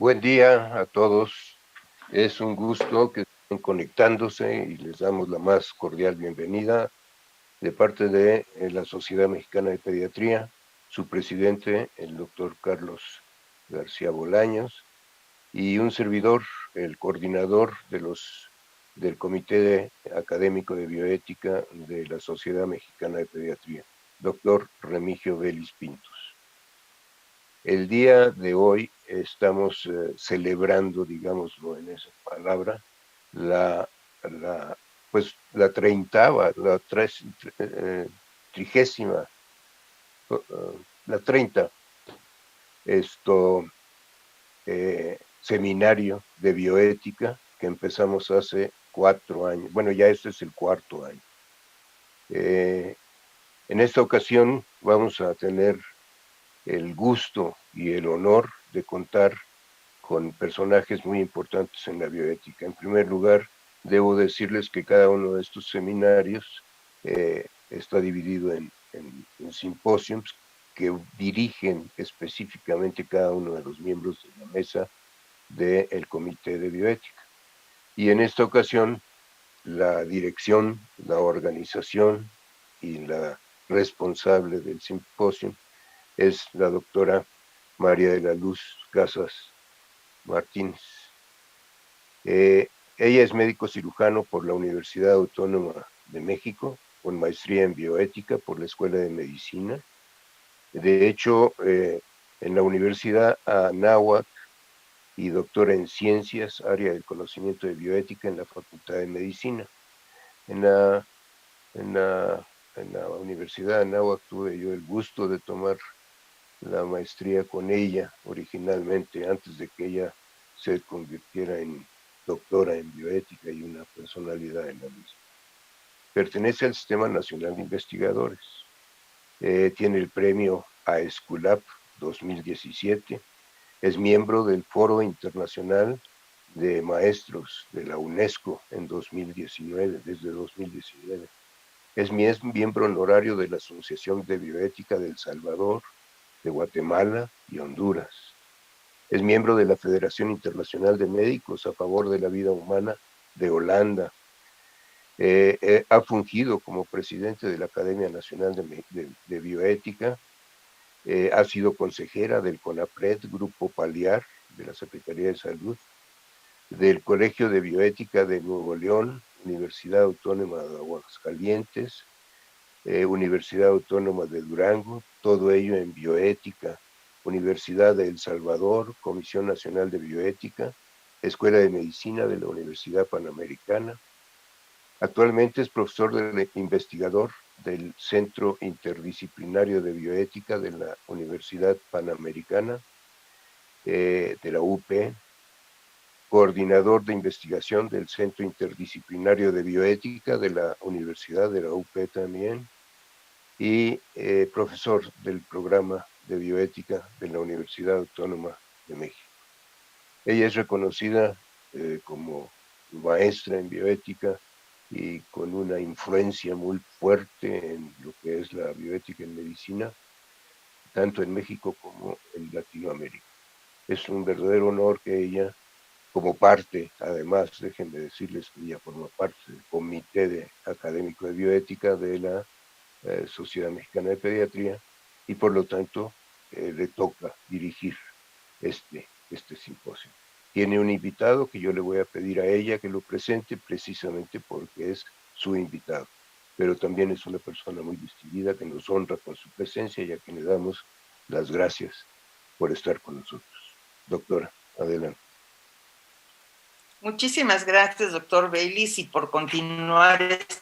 Buen día a todos. Es un gusto que estén conectándose y les damos la más cordial bienvenida de parte de la Sociedad Mexicana de Pediatría, su presidente, el doctor Carlos García Bolaños, y un servidor, el coordinador del Comité Académico de Bioética de la Sociedad Mexicana de Pediatría, doctor Remigio Vélez Pintos. El día de hoy estamos celebrando, digámoslo en esa palabra, la, la treintava, trigésima, la 30, seminario de bioética que empezamos hace 4 años. Bueno, ya este es el 4.º año. En esta ocasión vamos a tener el gusto y el honor de contar con personajes muy importantes en la bioética. En primer lugar, debo decirles que cada uno de estos seminarios está dividido en simposios que dirigen específicamente cada uno de los miembros de la mesa del Comité de Bioética. Y en esta ocasión, la dirección, la organización y la responsable del simposio es la doctora María de la Luz Casas Martínez. Ella es médico cirujano por la Universidad Autónoma de México, con maestría en bioética por la Escuela de Medicina. De hecho, en la Universidad Anáhuac y doctora en ciencias, área del conocimiento de bioética en la Facultad de Medicina. En la Universidad Anáhuac tuve yo el gusto de tomar la maestría con ella originalmente, antes de que ella se convirtiera en doctora en bioética y una personalidad en la misma. Pertenece al Sistema Nacional de Investigadores. Tiene el premio AESCULAP 2017. Es miembro del Foro Internacional de Maestros de la UNESCO en 2019, desde 2019. Es miembro honorario de la Asociación de Bioética de El Salvador, de Guatemala y Honduras. Es miembro de la Federación Internacional de Médicos a Favor de la Vida Humana de Holanda. Ha fungido como presidente de la Academia Nacional de Bioética. Ha sido consejera del CONAPRED, Grupo Paliar, de la Secretaría de Salud, del Colegio de Bioética de Nuevo León, Universidad Autónoma de Aguascalientes, Universidad Autónoma de Durango, todo ello en bioética, Universidad de El Salvador, Comisión Nacional de Bioética, Escuela de Medicina de la Universidad Panamericana. Actualmente es profesor investigador del Centro Interdisciplinario de Bioética de la Universidad Panamericana, de la UP, coordinador de investigación del Centro Interdisciplinario de Bioética de la Universidad de la UP también, y profesor del programa de bioética de la Universidad Autónoma de México. Ella es reconocida como maestra en bioética y con una influencia muy fuerte en lo que es la bioética en medicina, tanto en México como en Latinoamérica. Es un verdadero honor que ella, como parte, además, déjenme decirles que ella forma parte del Comité Académico de Bioética de la Sociedad Mexicana de Pediatría, y por lo tanto le toca dirigir este simposio. Tiene un invitado que yo le voy a pedir a ella que lo presente precisamente porque es su invitado, pero también es una persona muy distinguida que nos honra con su presencia y a quien le damos las gracias por estar con nosotros. Doctora, adelante. Muchísimas gracias, doctor Vélez, y por continuar esta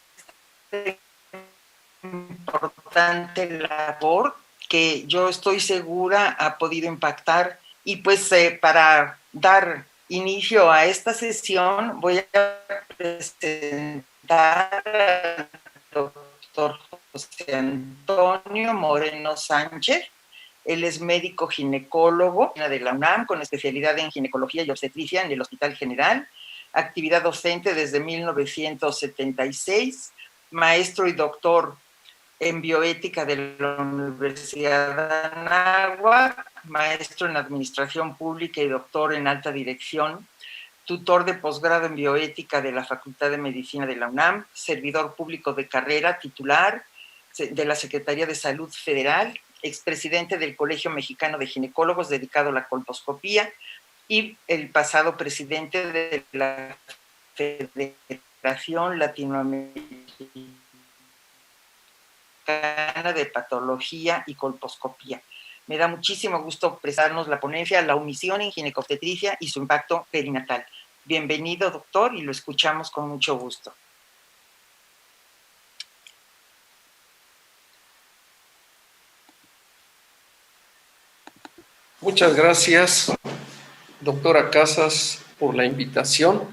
importante labor que yo estoy segura ha podido impactar. Y pues para dar inicio a esta sesión voy a presentar al doctor José Antonio Moreno Sánchez. Él es médico ginecólogo de la UNAM con especialidad en ginecología y obstetricia en el Hospital General, actividad docente desde 1976, maestro y doctor en bioética de la Universidad de Anáhuac, maestro en Administración Pública y doctor en Alta Dirección, tutor de posgrado en Bioética de la Facultad de Medicina de la UNAM, servidor público de carrera titular de la Secretaría de Salud Federal, expresidente del Colegio Mexicano de Ginecólogos dedicado a la colposcopía y el pasado presidente de la Federación Latinoamericana de Patología y Colposcopía. Me da muchísimo gusto presentarnos la ponencia La omisión en ginecobstetricia y su impacto perinatal. Bienvenido, doctor, y lo escuchamos con mucho gusto. Muchas gracias, doctora Casas, por la invitación.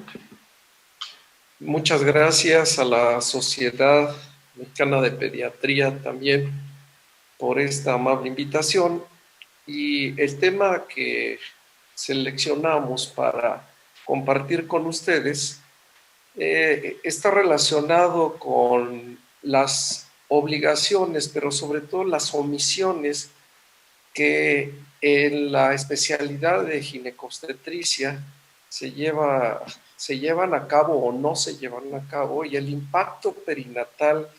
Muchas gracias a la Sociedad Mexicana de Pediatría también por esta amable invitación. Y el tema que seleccionamos para compartir con ustedes está relacionado con las obligaciones, pero sobre todo las omisiones que en la especialidad de ginecobstetricia se llevan a cabo o no se llevan a cabo, y el impacto perinatal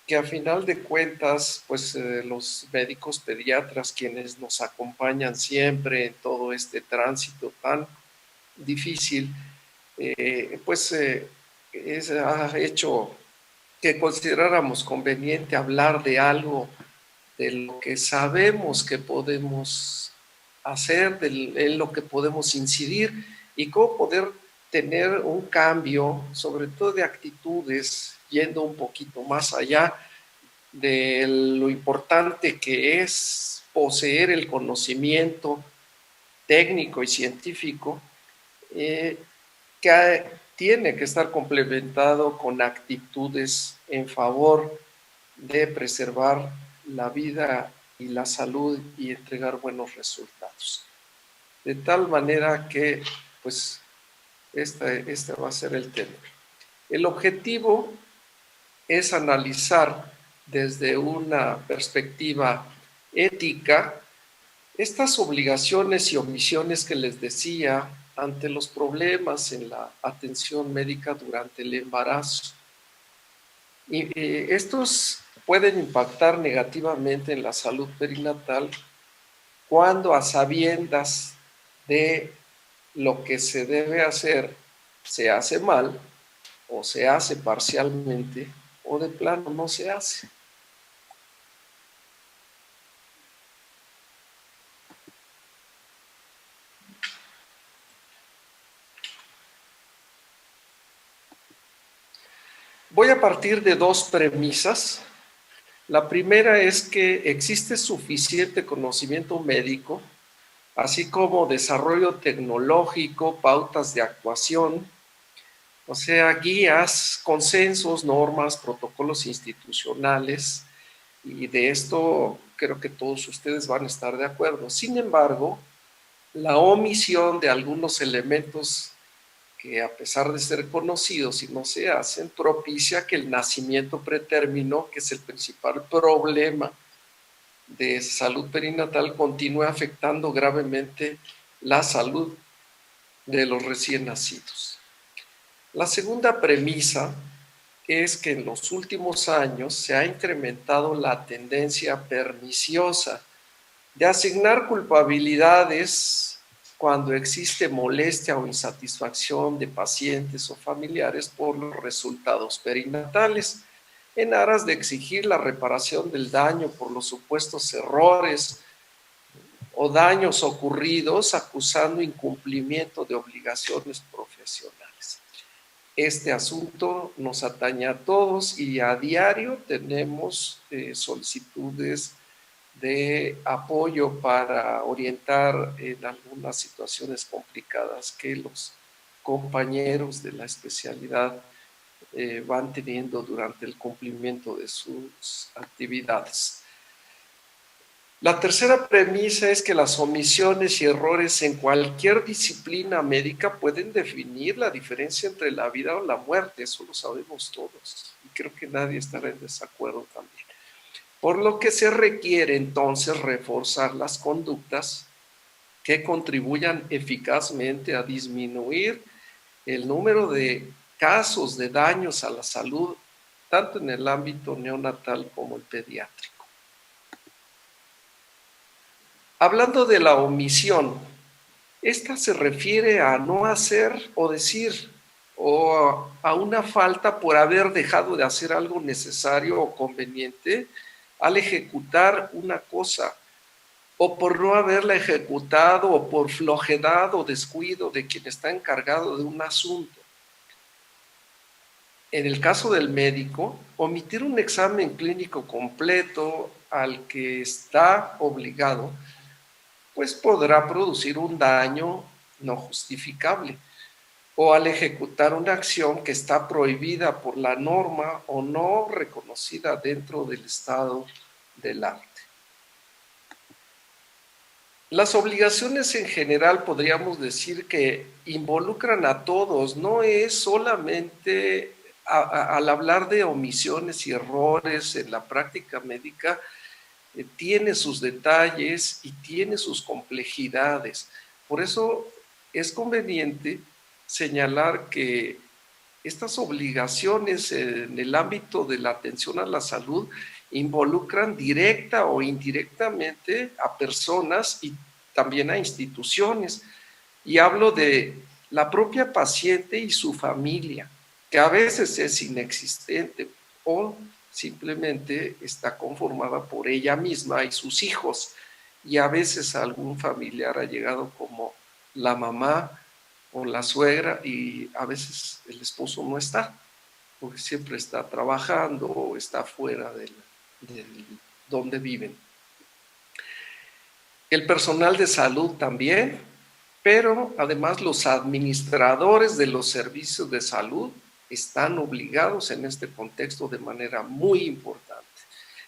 que a final de cuentas, pues los médicos pediatras, quienes nos acompañan siempre en todo este tránsito tan difícil, ha hecho que consideráramos conveniente hablar de algo de lo que sabemos que podemos hacer, en lo que podemos incidir y cómo poder tener un cambio, sobre todo de actitudes, yendo un poquito más allá de lo importante que es poseer el conocimiento técnico y científico, que tiene que estar complementado con actitudes en favor de preservar la vida y la salud y entregar buenos resultados. De tal manera que, pues, este va a ser el tema. El objetivo es analizar desde una perspectiva ética estas obligaciones y omisiones que les decía ante los problemas en la atención médica durante el embarazo. Y estos pueden impactar negativamente en la salud perinatal cuando, a sabiendas de lo que se debe hacer, se hace mal o se hace parcialmente o de plano no se hace. Voy a partir de dos premisas. La primera es que existe suficiente conocimiento médico, así como desarrollo tecnológico, pautas de actuación, o sea, guías, consensos, normas, protocolos institucionales, y de esto creo que todos ustedes van a estar de acuerdo. Sin embargo, la omisión de algunos elementos que, a pesar de ser conocidos y no se hacen, propicia que el nacimiento pretérmino, que es el principal problema de salud perinatal, continúe afectando gravemente la salud de los recién nacidos. La segunda premisa es que en los últimos años se ha incrementado la tendencia perniciosa de asignar culpabilidades cuando existe molestia o insatisfacción de pacientes o familiares por los resultados perinatales, en aras de exigir la reparación del daño por los supuestos errores o daños ocurridos, acusando incumplimiento de obligaciones profesionales. Este asunto nos atañe a todos y a diario tenemos solicitudes de apoyo para orientar en algunas situaciones complicadas que los compañeros de la especialidad van teniendo durante el cumplimiento de sus actividades. La tercera premisa es que las omisiones y errores en cualquier disciplina médica pueden definir la diferencia entre la vida o la muerte. Eso lo sabemos todos y creo que nadie estará en desacuerdo también. por lo que se requiere entonces reforzar las conductas que contribuyan eficazmente a disminuir el número de casos de daños a la salud, tanto en el ámbito neonatal como el pediátrico. Hablando de la omisión, esta se refiere a no hacer o decir, o a una falta por haber dejado de hacer algo necesario o conveniente al ejecutar una cosa, o por no haberla ejecutado, o por flojedad o descuido de quien está encargado de un asunto. En el caso del médico, omitir un examen clínico completo al que está obligado, pues podrá producir un daño no justificable, o al ejecutar una acción que está prohibida por la norma o no reconocida dentro del estado del arte. Las obligaciones en general podríamos decir que involucran a todos, no es solamente al hablar de omisiones y errores en la práctica médica, tiene sus detalles y tiene sus complejidades. Por eso es conveniente señalar que estas obligaciones en el ámbito de la atención a la salud involucran directa o indirectamente a personas y también a instituciones. Y hablo de la propia paciente y su familia, que a veces es inexistente o simplemente está conformada por ella misma y sus hijos. Y a veces algún familiar ha llegado como la mamá o la suegra y a veces el esposo no está, porque siempre está trabajando o está fuera de donde viven. El personal de salud también, pero además los administradores de los servicios de salud están obligados en este contexto de manera muy importante.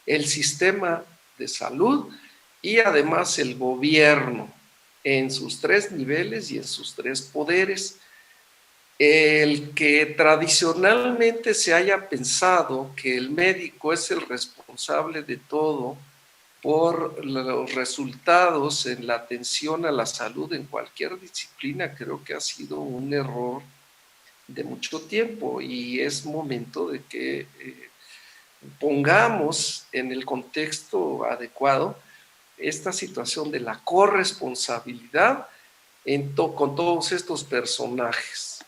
El sistema de salud y además el gobierno en sus 3 niveles y en sus 3 poderes. El que tradicionalmente se haya pensado que el médico es el responsable de todo por los resultados en la atención a la salud en cualquier disciplina, creo que ha sido un error de mucho tiempo y es momento de que pongamos en el contexto adecuado esta situación de la corresponsabilidad con todos estos personajes.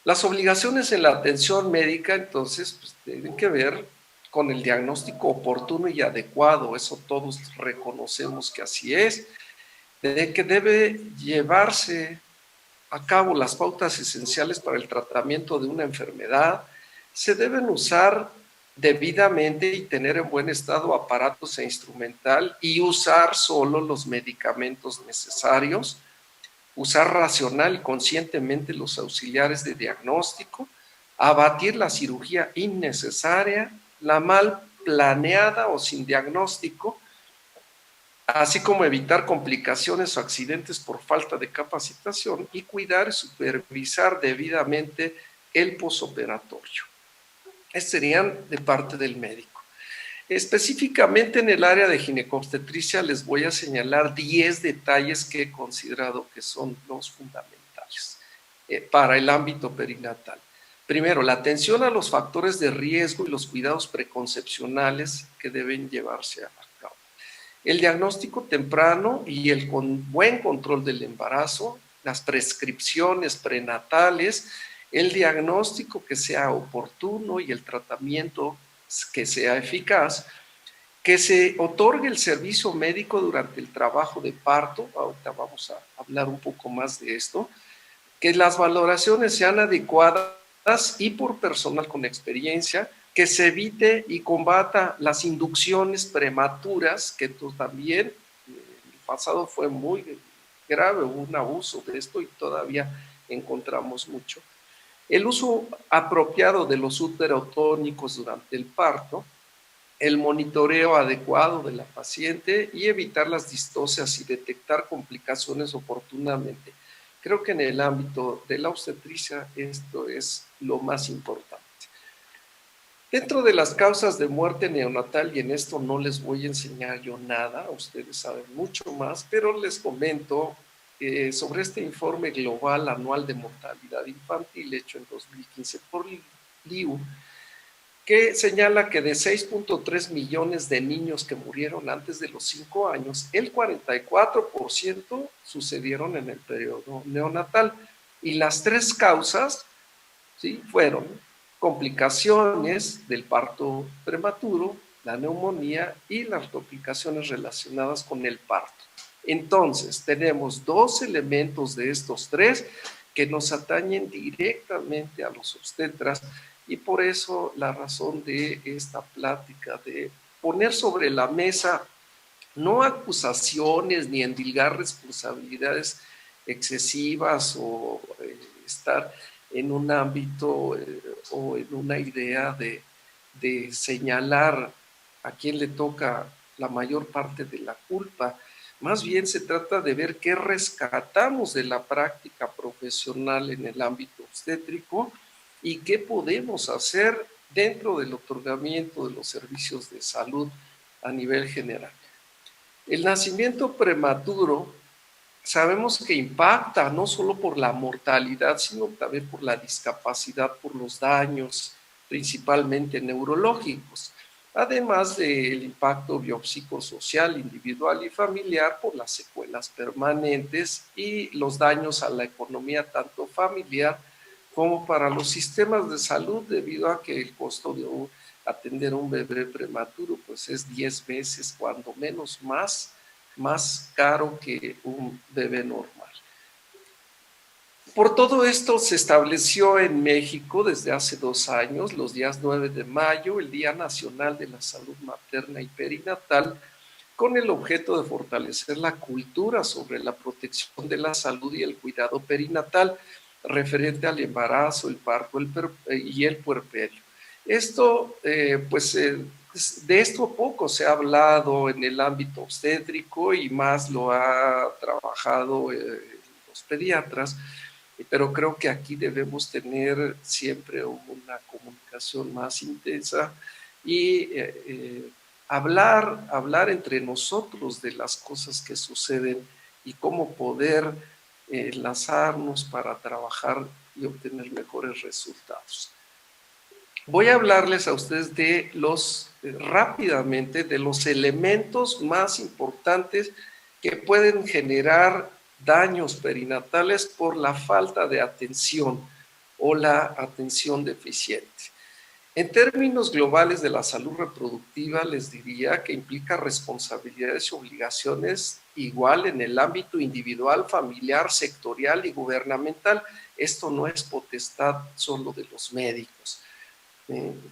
Las obligaciones en la atención médica, entonces, pues, tienen que ver con el diagnóstico oportuno y adecuado, eso todos reconocemos que así es, de que debe llevarse a cabo las pautas esenciales para el tratamiento de una enfermedad, se deben usar debidamente y tener en buen estado aparatos e instrumental y usar solo los medicamentos necesarios, usar racional y conscientemente los auxiliares de diagnóstico, abatir la cirugía innecesaria, la mal planeada o sin diagnóstico, así como evitar complicaciones o accidentes por falta de capacitación y cuidar y supervisar debidamente el posoperatorio. Estos serían de parte del médico. Específicamente en el área de ginecobstetricia les voy a señalar 10 detalles que he considerado que son los fundamentales para el ámbito perinatal. Primero, la atención a los factores de riesgo y los cuidados preconcepcionales que deben llevarse a cabo. El diagnóstico temprano y el buen control del embarazo, las prescripciones prenatales, el diagnóstico que sea oportuno y el tratamiento que sea eficaz, que se otorgue el servicio médico durante el trabajo de parto, ahorita vamos a hablar un poco más de esto, que las valoraciones sean adecuadas y por personal con experiencia, que se evite y combata las inducciones prematuras, que también en el pasado fue muy grave, hubo un abuso de esto y todavía encontramos mucho. El uso apropiado de los úterotónicos durante el parto, el monitoreo adecuado de la paciente y evitar las distocias y detectar complicaciones oportunamente. Creo que en el ámbito de la obstetricia esto es lo más importante. Dentro de las causas de muerte neonatal, y en esto no les voy a enseñar yo nada, ustedes saben mucho más, pero les comento sobre este informe global anual de mortalidad infantil hecho en 2015 por LIU, que señala que de 6.3 millones de niños que murieron antes de los 5 años, el 44% sucedieron en el periodo neonatal. Y las tres causas, ¿sí?, fueron complicaciones del parto prematuro, la neumonía y las complicaciones relacionadas con el parto. Entonces, tenemos dos elementos de estos tres que nos atañen directamente a los obstetras, y por eso la razón de esta plática, de poner sobre la mesa no acusaciones ni endilgar responsabilidades excesivas o estar en un ámbito o en una idea de señalar a quién le toca la mayor parte de la culpa. Más bien se trata de ver qué rescatamos de la práctica profesional en el ámbito obstétrico y qué podemos hacer dentro del otorgamiento de los servicios de salud a nivel general. El nacimiento prematuro sabemos que impacta no solo por la mortalidad, sino también por la discapacidad, por los daños, principalmente neurológicos, además del impacto biopsicosocial, individual y familiar por las secuelas permanentes y los daños a la economía tanto familiar como para los sistemas de salud, debido a que el costo de atender a un bebé prematuro pues es 10 veces, cuando menos más caro que un bebé normal. Por todo esto se estableció en México desde hace 2 años, los días 9 de mayo, el Día Nacional de la Salud Materna y Perinatal, con el objeto de fortalecer la cultura sobre la protección de la salud y el cuidado perinatal referente al embarazo, el parto y el puerperio. Esto, de esto poco se ha hablado en el ámbito obstétrico y más lo ha trabajado los pediatras, pero creo que aquí debemos tener siempre una comunicación más intensa y hablar entre nosotros de las cosas que suceden y cómo poder enlazarnos para trabajar y obtener mejores resultados. Voy a hablarles a ustedes rápidamente de los elementos más importantes que pueden generar daños perinatales por la falta de atención o la atención deficiente. En términos globales de la salud reproductiva, les diría que implica responsabilidades y obligaciones igual en el ámbito individual, familiar, sectorial y gubernamental. Esto no es potestad solo de los médicos.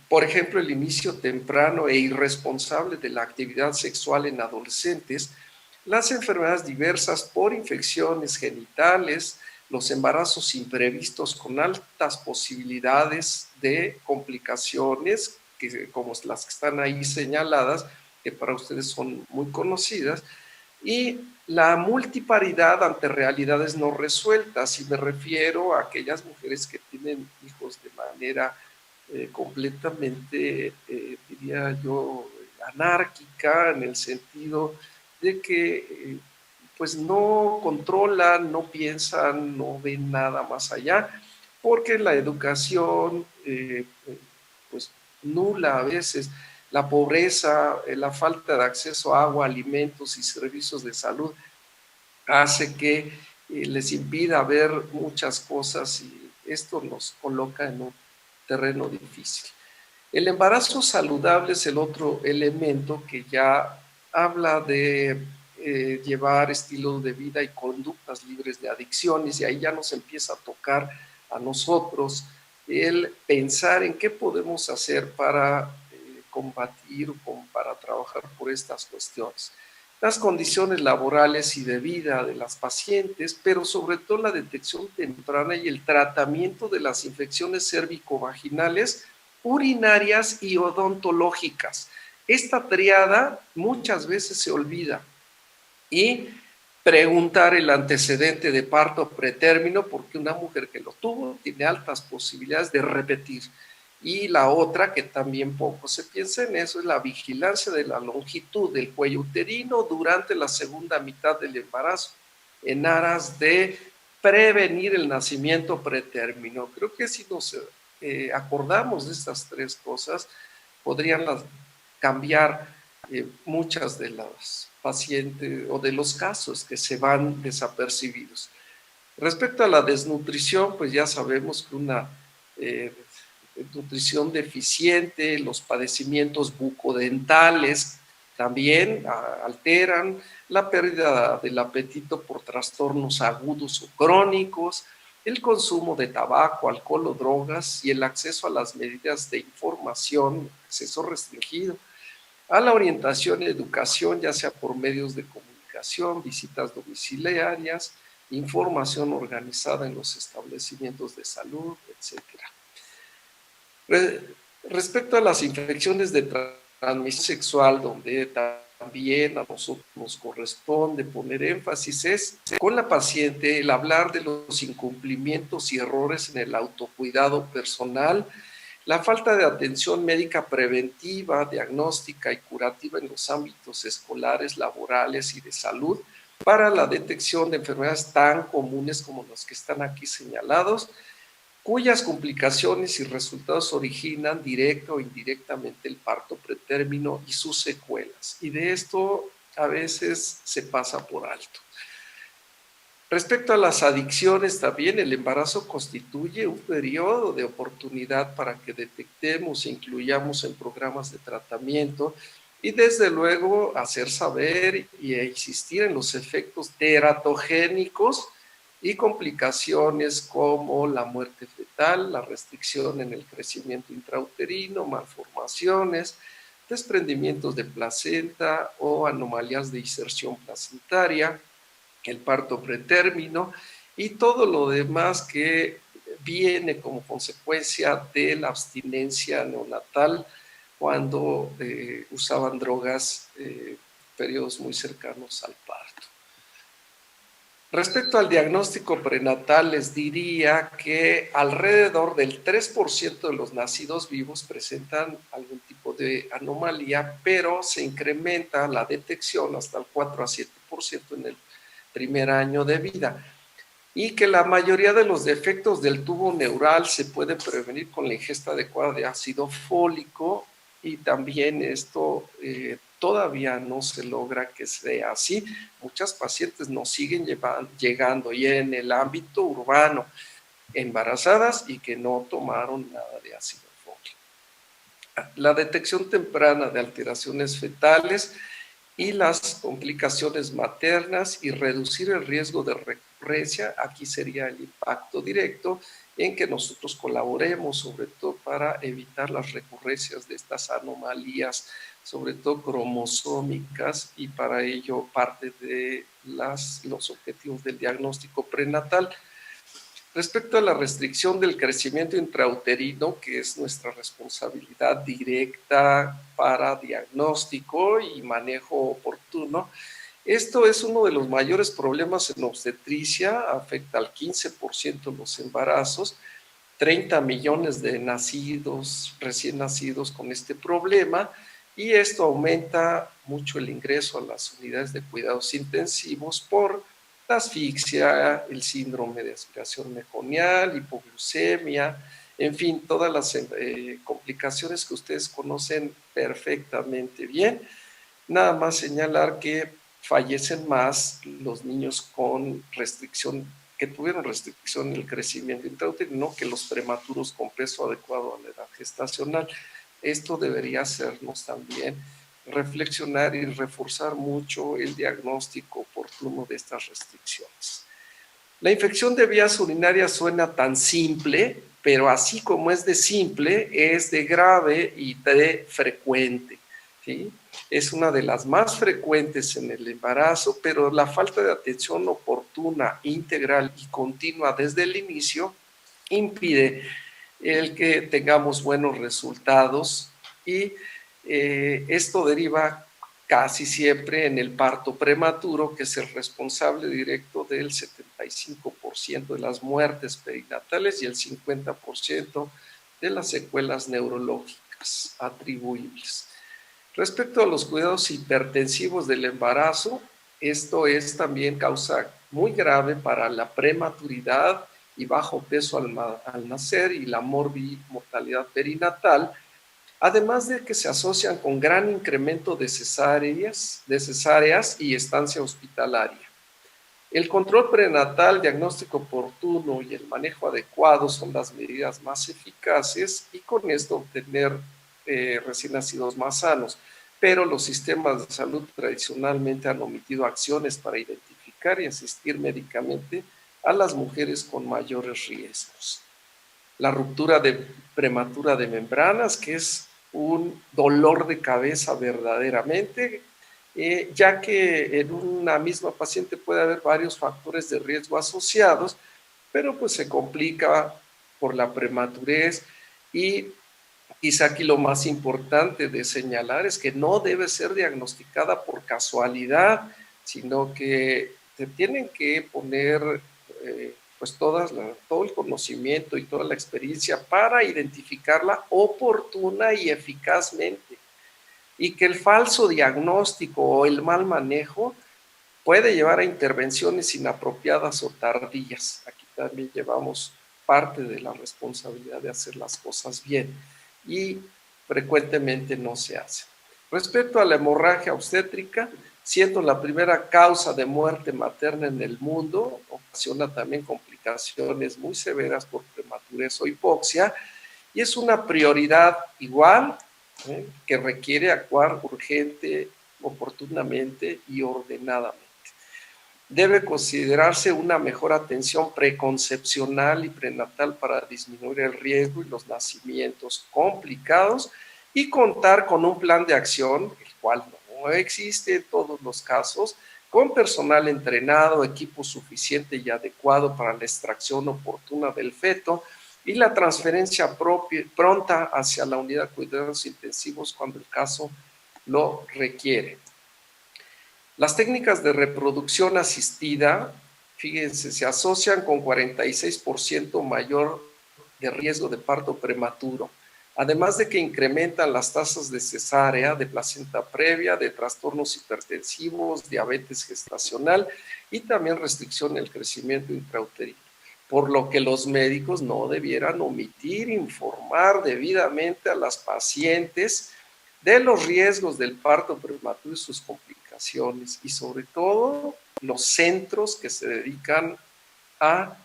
Por ejemplo, el inicio temprano e irresponsable de la actividad sexual en adolescentes, las enfermedades diversas por infecciones genitales, los embarazos imprevistos con altas posibilidades de complicaciones, como las que están ahí señaladas, que para ustedes son muy conocidas, y la multiparidad ante realidades no resueltas, y me refiero a aquellas mujeres que tienen hijos de manera completamente, diría yo, anárquica, en el sentido de que pues no controlan, no piensan, no ven nada más allá, porque la educación pues nula a veces, la pobreza, la falta de acceso a agua, alimentos y servicios de salud hace que les impida ver muchas cosas, y esto nos coloca en un terreno difícil. El embarazo saludable es el otro elemento que ya habla de llevar estilos de vida y conductas libres de adicciones, y ahí ya nos empieza a tocar a nosotros el pensar en qué podemos hacer para combatir o para trabajar por estas cuestiones. Las condiciones laborales y de vida de las pacientes, pero sobre todo la detección temprana y el tratamiento de las infecciones cérvico-vaginales, urinarias y odontológicas. Esta triada muchas veces se olvida. Y preguntar el antecedente de parto pretérmino, porque una mujer que lo tuvo tiene altas posibilidades de repetir. Y la otra, que también poco se piensa en eso, es la vigilancia de la longitud del cuello uterino durante la segunda mitad del embarazo, en aras de prevenir el nacimiento pretérmino. Creo que si nos acordamos de estas tres cosas, podrían cambiar muchas de las pacientes o de los casos que se van desapercibidos. Respecto a la desnutrición, pues ya sabemos que una nutrición deficiente, los padecimientos bucodentales también alteran la pérdida del apetito por trastornos agudos o crónicos, el consumo de tabaco, alcohol o drogas y el acceso a las medidas de información, acceso restringido, a la orientación y educación, ya sea por medios de comunicación, visitas domiciliarias, información organizada en los establecimientos de salud, etc. Respecto a las infecciones de transmisión sexual, donde también a nosotros nos corresponde poner énfasis, es con la paciente el hablar de los incumplimientos y errores en el autocuidado personal, la falta de atención médica preventiva, diagnóstica y curativa en los ámbitos escolares, laborales y de salud para la detección de enfermedades tan comunes como las que están aquí señalados, cuyas complicaciones y resultados originan directa o indirectamente el parto pretérmino y sus secuelas. Y de esto a veces se pasa por alto. Respecto a las adicciones, también el embarazo constituye un periodo de oportunidad para que detectemos e incluyamos en programas de tratamiento y desde luego hacer saber y insistir en los efectos teratogénicos y complicaciones como la muerte fetal, la restricción en el crecimiento intrauterino, malformaciones, desprendimientos de placenta o anomalías de inserción placentaria, el parto pretérmino y todo lo demás que viene como consecuencia de la abstinencia neonatal cuando usaban drogas periodos muy cercanos al parto. Respecto al diagnóstico prenatal, les diría que alrededor del 3% de los nacidos vivos presentan algún tipo de anomalía, pero se incrementa la detección hasta el 4 a 7% en el primer año de vida, y que la mayoría de los defectos del tubo neural se pueden prevenir con la ingesta adecuada de ácido fólico, y también esto todavía no se logra que sea así. Muchas pacientes nos siguen llegando y en el ámbito urbano embarazadas y que no tomaron nada de ácido fólico. La detección temprana de alteraciones fetales y las complicaciones maternas y reducir el riesgo de recurrencia, aquí sería el impacto directo en que nosotros colaboremos, sobre todo para evitar las recurrencias de estas anomalías, sobre todo cromosómicas, y para ello parte de los objetivos del diagnóstico prenatal. Respecto a la restricción del crecimiento intrauterino, que es nuestra responsabilidad directa para diagnóstico y manejo oportuno, esto es uno de los mayores problemas en obstetricia, afecta al 15% de los embarazos, 30 millones de nacidos, recién nacidos con este problema, y esto aumenta mucho el ingreso a las unidades de cuidados intensivos por la asfixia, el síndrome de aspiración meconial, hipoglucemia, en fin, todas las complicaciones que ustedes conocen perfectamente bien. Nada más señalar que fallecen más los niños con restricción, que tuvieron restricción en el crecimiento intrauterino, que los prematuros con peso adecuado a la edad gestacional. Esto debería hacernos también reflexionar y reforzar mucho el diagnóstico oportuno de estas restricciones. La infección de vías urinarias suena tan simple, pero así como es de simple, es de grave y de frecuente, ¿sí? Es una de las más frecuentes en el embarazo, pero la falta de atención oportuna, integral y continua desde el inicio impide el que tengamos buenos resultados, y esto deriva casi siempre en el parto prematuro, que es el responsable directo del 75% de las muertes perinatales y el 50% de las secuelas neurológicas atribuibles. Respecto a los cuidados hipertensivos del embarazo, esto es también causa muy grave para la prematuridad y bajo peso al nacer y la mortalidad perinatal, además de que se asocian con gran incremento de cesáreas y estancia hospitalaria. El control prenatal, diagnóstico oportuno y el manejo adecuado son las medidas más eficaces y con esto obtener recién nacidos más sanos. Pero los sistemas de salud tradicionalmente han omitido acciones para identificar y asistir médicamente a las mujeres con mayores riesgos. La ruptura prematura de membranas, que es un dolor de cabeza verdaderamente, ya que en una misma paciente puede haber varios factores de riesgo asociados, pero pues se complica por la prematurez y quizá aquí lo más importante de señalar es que no debe ser diagnosticada por casualidad, sino que te tienen que poner pues todo el conocimiento y toda la experiencia para identificarla oportuna y eficazmente. Y que el falso diagnóstico o el mal manejo puede llevar a intervenciones inapropiadas o tardías. Aquí también llevamos parte de la responsabilidad de hacer las cosas bien y frecuentemente no se hace. Respecto a la hemorragia obstétrica, siendo la primera causa de muerte materna en el mundo, ocasiona también complicaciones muy severas por prematurez o hipoxia y es una prioridad igual que requiere actuar urgente, oportunamente y ordenadamente. Debe considerarse una mejor atención preconcepcional y prenatal para disminuir el riesgo y los nacimientos complicados y contar con un plan de acción, el cual no existe en todos los casos, con personal entrenado, equipo suficiente y adecuado para la extracción oportuna del feto y la transferencia pronta hacia la unidad de cuidados intensivos cuando el caso lo requiere. Las técnicas de reproducción asistida, fíjense, se asocian con 46% mayor de riesgo de parto prematuro, además de que incrementan las tasas de cesárea, de placenta previa, de trastornos hipertensivos, diabetes gestacional y también restricción en el crecimiento intrauterino. Por lo que los médicos no debieran omitir informar debidamente a las pacientes de los riesgos del parto prematuro y sus complicaciones, y sobre todo los centros que se dedican a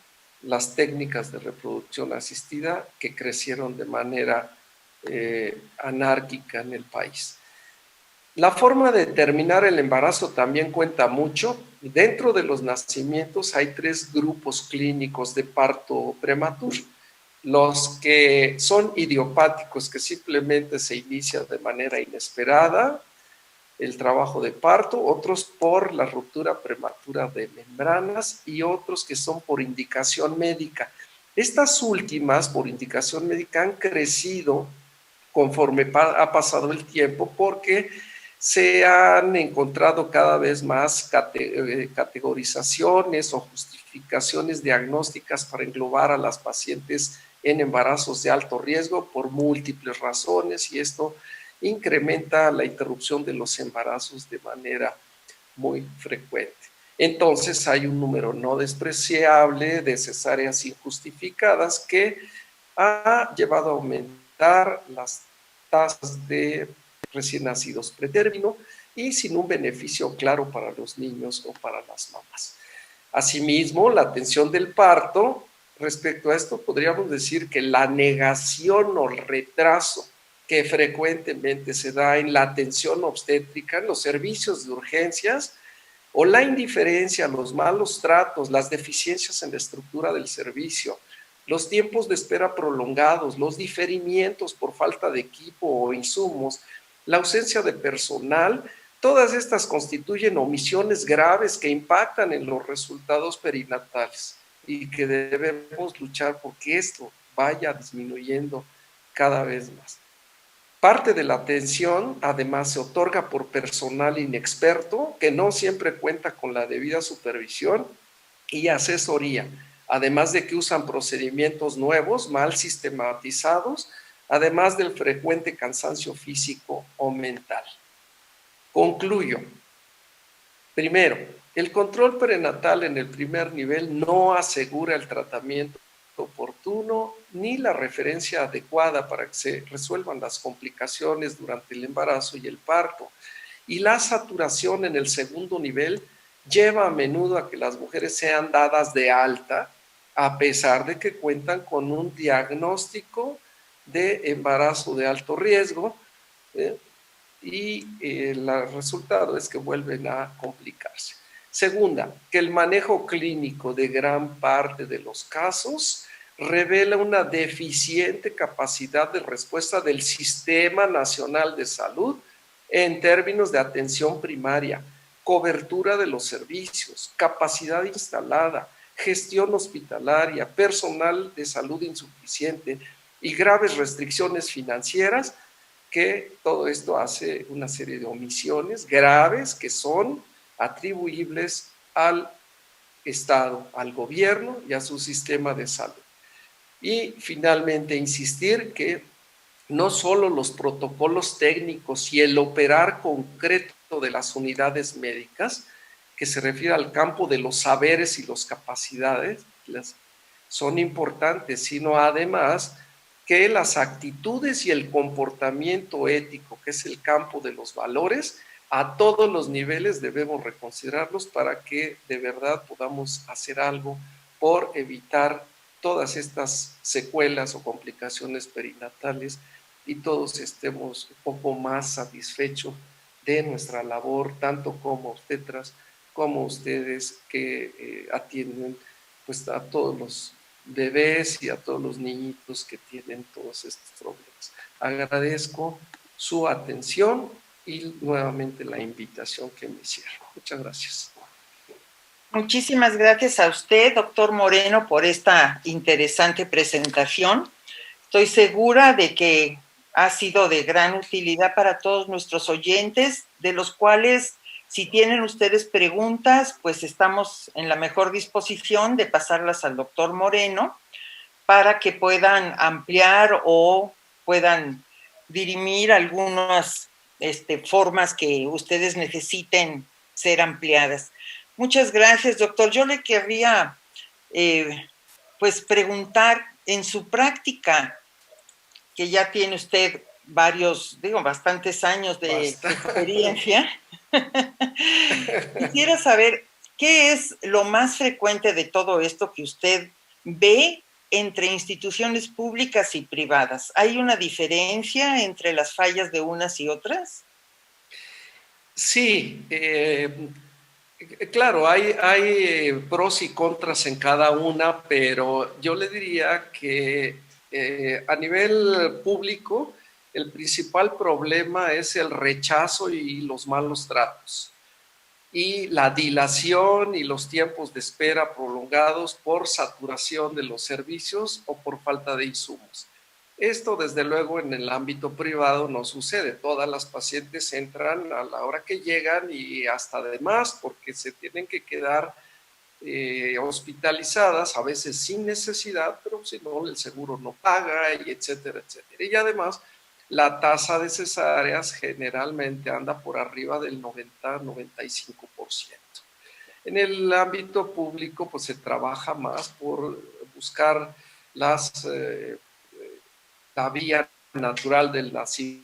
las técnicas de reproducción asistida que crecieron de manera anárquica en el país. La forma de determinar el embarazo también cuenta mucho. Dentro de los nacimientos hay 3 grupos clínicos de parto prematuro. Los que son idiopáticos, que simplemente se inicia de manera inesperada el trabajo de parto, otros por la ruptura prematura de membranas y otros que son por indicación médica. Estas últimas, por indicación médica, han crecido conforme ha pasado el tiempo porque se han encontrado cada vez más categorizaciones o justificaciones diagnósticas para englobar a las pacientes en embarazos de alto riesgo por múltiples razones, y esto incrementa la interrupción de los embarazos de manera muy frecuente. Entonces hay un número no despreciable de cesáreas injustificadas que ha llevado a aumentar las tasas de recién nacidos pretérmino y sin un beneficio claro para los niños o para las mamás. Asimismo, la atención del parto, respecto a esto podríamos decir que la negación o retraso que frecuentemente se da en la atención obstétrica, en los servicios de urgencias, o la indiferencia, los malos tratos, las deficiencias en la estructura del servicio, los tiempos de espera prolongados, los diferimientos por falta de equipo o insumos, la ausencia de personal, todas estas constituyen omisiones graves que impactan en los resultados perinatales y que debemos luchar porque esto vaya disminuyendo cada vez más. Parte de la atención, además, se otorga por personal inexperto que no siempre cuenta con la debida supervisión y asesoría, además de que usan procedimientos nuevos, mal sistematizados, además del frecuente cansancio físico o mental. Concluyo. Primero, el control prenatal en el primer nivel no asegura el tratamiento oportuno ni la referencia adecuada para que se resuelvan las complicaciones durante el embarazo y el parto. Y la saturación en el segundo nivel lleva a menudo a que las mujeres sean dadas de alta a pesar de que cuentan con un diagnóstico de embarazo de alto riesgo, y el resultado es que vuelven a complicarse. Segunda, que el manejo clínico de gran parte de los casos revela una deficiente capacidad de respuesta del Sistema Nacional de Salud en términos de atención primaria, cobertura de los servicios, capacidad instalada, gestión hospitalaria, personal de salud insuficiente y graves restricciones financieras, que todo esto hace una serie de omisiones graves que son atribuibles al Estado, al gobierno y a su sistema de salud. Y finalmente insistir que no solo los protocolos técnicos y el operar concreto de las unidades médicas, que se refiere al campo de los saberes y las capacidades, son importantes, sino además que las actitudes y el comportamiento ético, que es el campo de los valores, a todos los niveles debemos reconsiderarlos para que de verdad podamos hacer algo por evitar todas estas secuelas o complicaciones perinatales y todos estemos un poco más satisfechos de nuestra labor, tanto como obstetras como ustedes que atienden pues, a todos los bebés y a todos los niñitos que tienen todos estos problemas. Agradezco su atención y nuevamente la invitación que me hicieron. Muchas gracias. Muchísimas gracias a usted, doctor Moreno, por esta interesante presentación. Estoy segura de que ha sido de gran utilidad para todos nuestros oyentes, de los cuales, si tienen ustedes preguntas, pues estamos en la mejor disposición de pasarlas al doctor Moreno para que puedan ampliar o puedan dirimir algunas formas que ustedes necesiten ser ampliadas. Muchas gracias, doctor. Yo le querría pues preguntar, en su práctica, que ya tiene usted bastantes años de experiencia, quisiera saber qué es lo más frecuente de todo esto que usted ve entre instituciones públicas y privadas. ¿Hay una diferencia entre las fallas de unas y otras? Sí, claro, hay pros y contras en cada una, pero yo le diría que a nivel público el principal problema es el rechazo y los malos tratos y la dilación y los tiempos de espera prolongados por saturación de los servicios o por falta de insumos. Esto, desde luego, en el ámbito privado no sucede. Todas las pacientes entran a la hora que llegan y hasta además porque se tienen que quedar hospitalizadas, a veces sin necesidad, pero si no, el seguro no paga, y etcétera, etcétera. Y además, la tasa de cesáreas generalmente anda por arriba del 90-95%. En el ámbito público, pues se trabaja más por buscar la vía natural del nacimiento,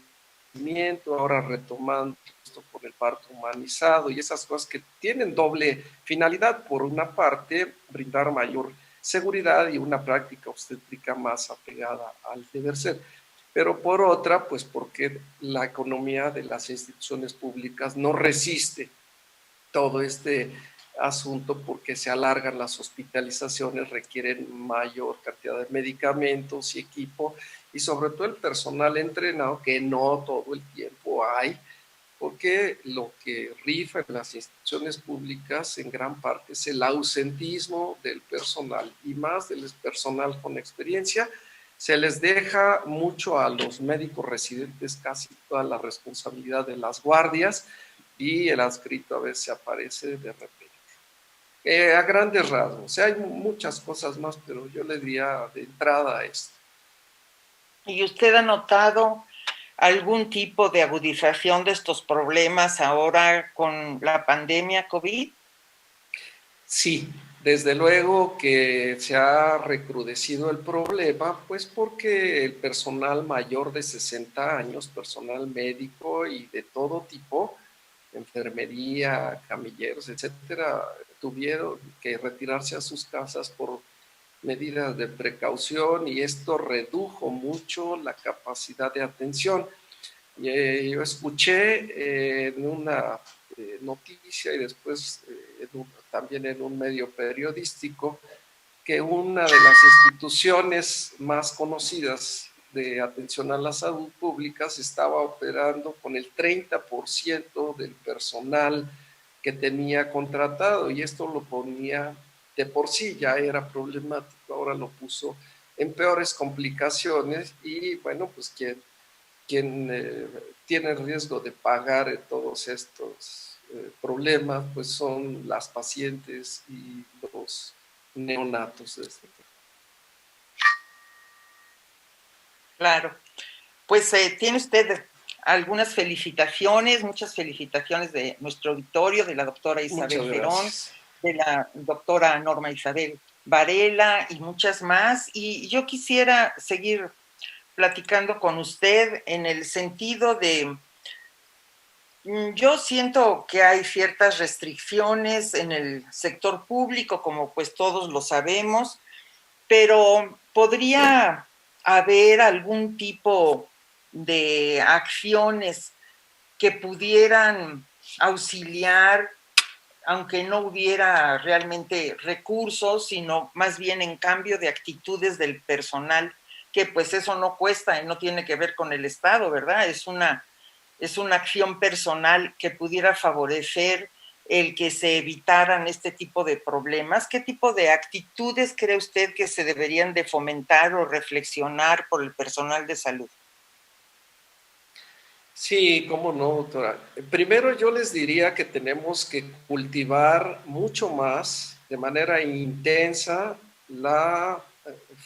ahora retomando esto por el parto humanizado y esas cosas que tienen doble finalidad. Por una parte, brindar mayor seguridad y una práctica obstétrica más apegada al deber ser. Pero por otra, pues porque la economía de las instituciones públicas no resiste todo este asunto porque se alargan las hospitalizaciones, requieren mayor cantidad de medicamentos y equipo y sobre todo el personal entrenado que no todo el tiempo hay, porque lo que rifa en las instituciones públicas en gran parte es el ausentismo del personal y más del personal con experiencia. Se les deja mucho a los médicos residentes casi toda la responsabilidad de las guardias y el adscrito a veces aparece de repente. A grandes rasgos. O sea, hay muchas cosas más, pero yo le diría de entrada esto. ¿Y usted ha notado algún tipo de agudización de estos problemas ahora con la pandemia COVID? Sí, desde luego que se ha recrudecido el problema, pues porque el personal mayor de 60 años, personal médico y de todo tipo, enfermería, camilleros, etcétera, tuvieron que retirarse a sus casas por medidas de precaución y esto redujo mucho la capacidad de atención. Yo escuché en una noticia y después también en un medio periodístico que una de las instituciones más conocidas de atención a la salud pública se estaba operando con el 30% del personal que tenía contratado y esto lo ponía de por sí, ya era problemático, ahora lo puso en peores complicaciones y bueno, pues quien tiene riesgo de pagar todos estos problemas, pues son las pacientes y los neonatos. Claro. Pues tiene usted algunas felicitaciones, muchas felicitaciones de nuestro auditorio, de la doctora Muchas Isabel Ferón, gracias. de la doctora Norma Isabel Varela y muchas más. Y yo quisiera seguir platicando con usted en el sentido de, yo siento que hay ciertas restricciones en el sector público, como pues todos lo sabemos, pero podría haber algún tipo de acciones que pudieran auxiliar, aunque no hubiera realmente recursos, sino más bien en cambio de actitudes del personal, que pues eso no cuesta y no tiene que ver con el Estado, ¿verdad? Es una acción personal que pudiera favorecer el que se evitaran este tipo de problemas. ¿Qué tipo de actitudes cree usted que se deberían de fomentar o reflexionar por el personal de salud? Sí, cómo no, doctora. Primero yo les diría que tenemos que cultivar mucho más, de manera intensa, la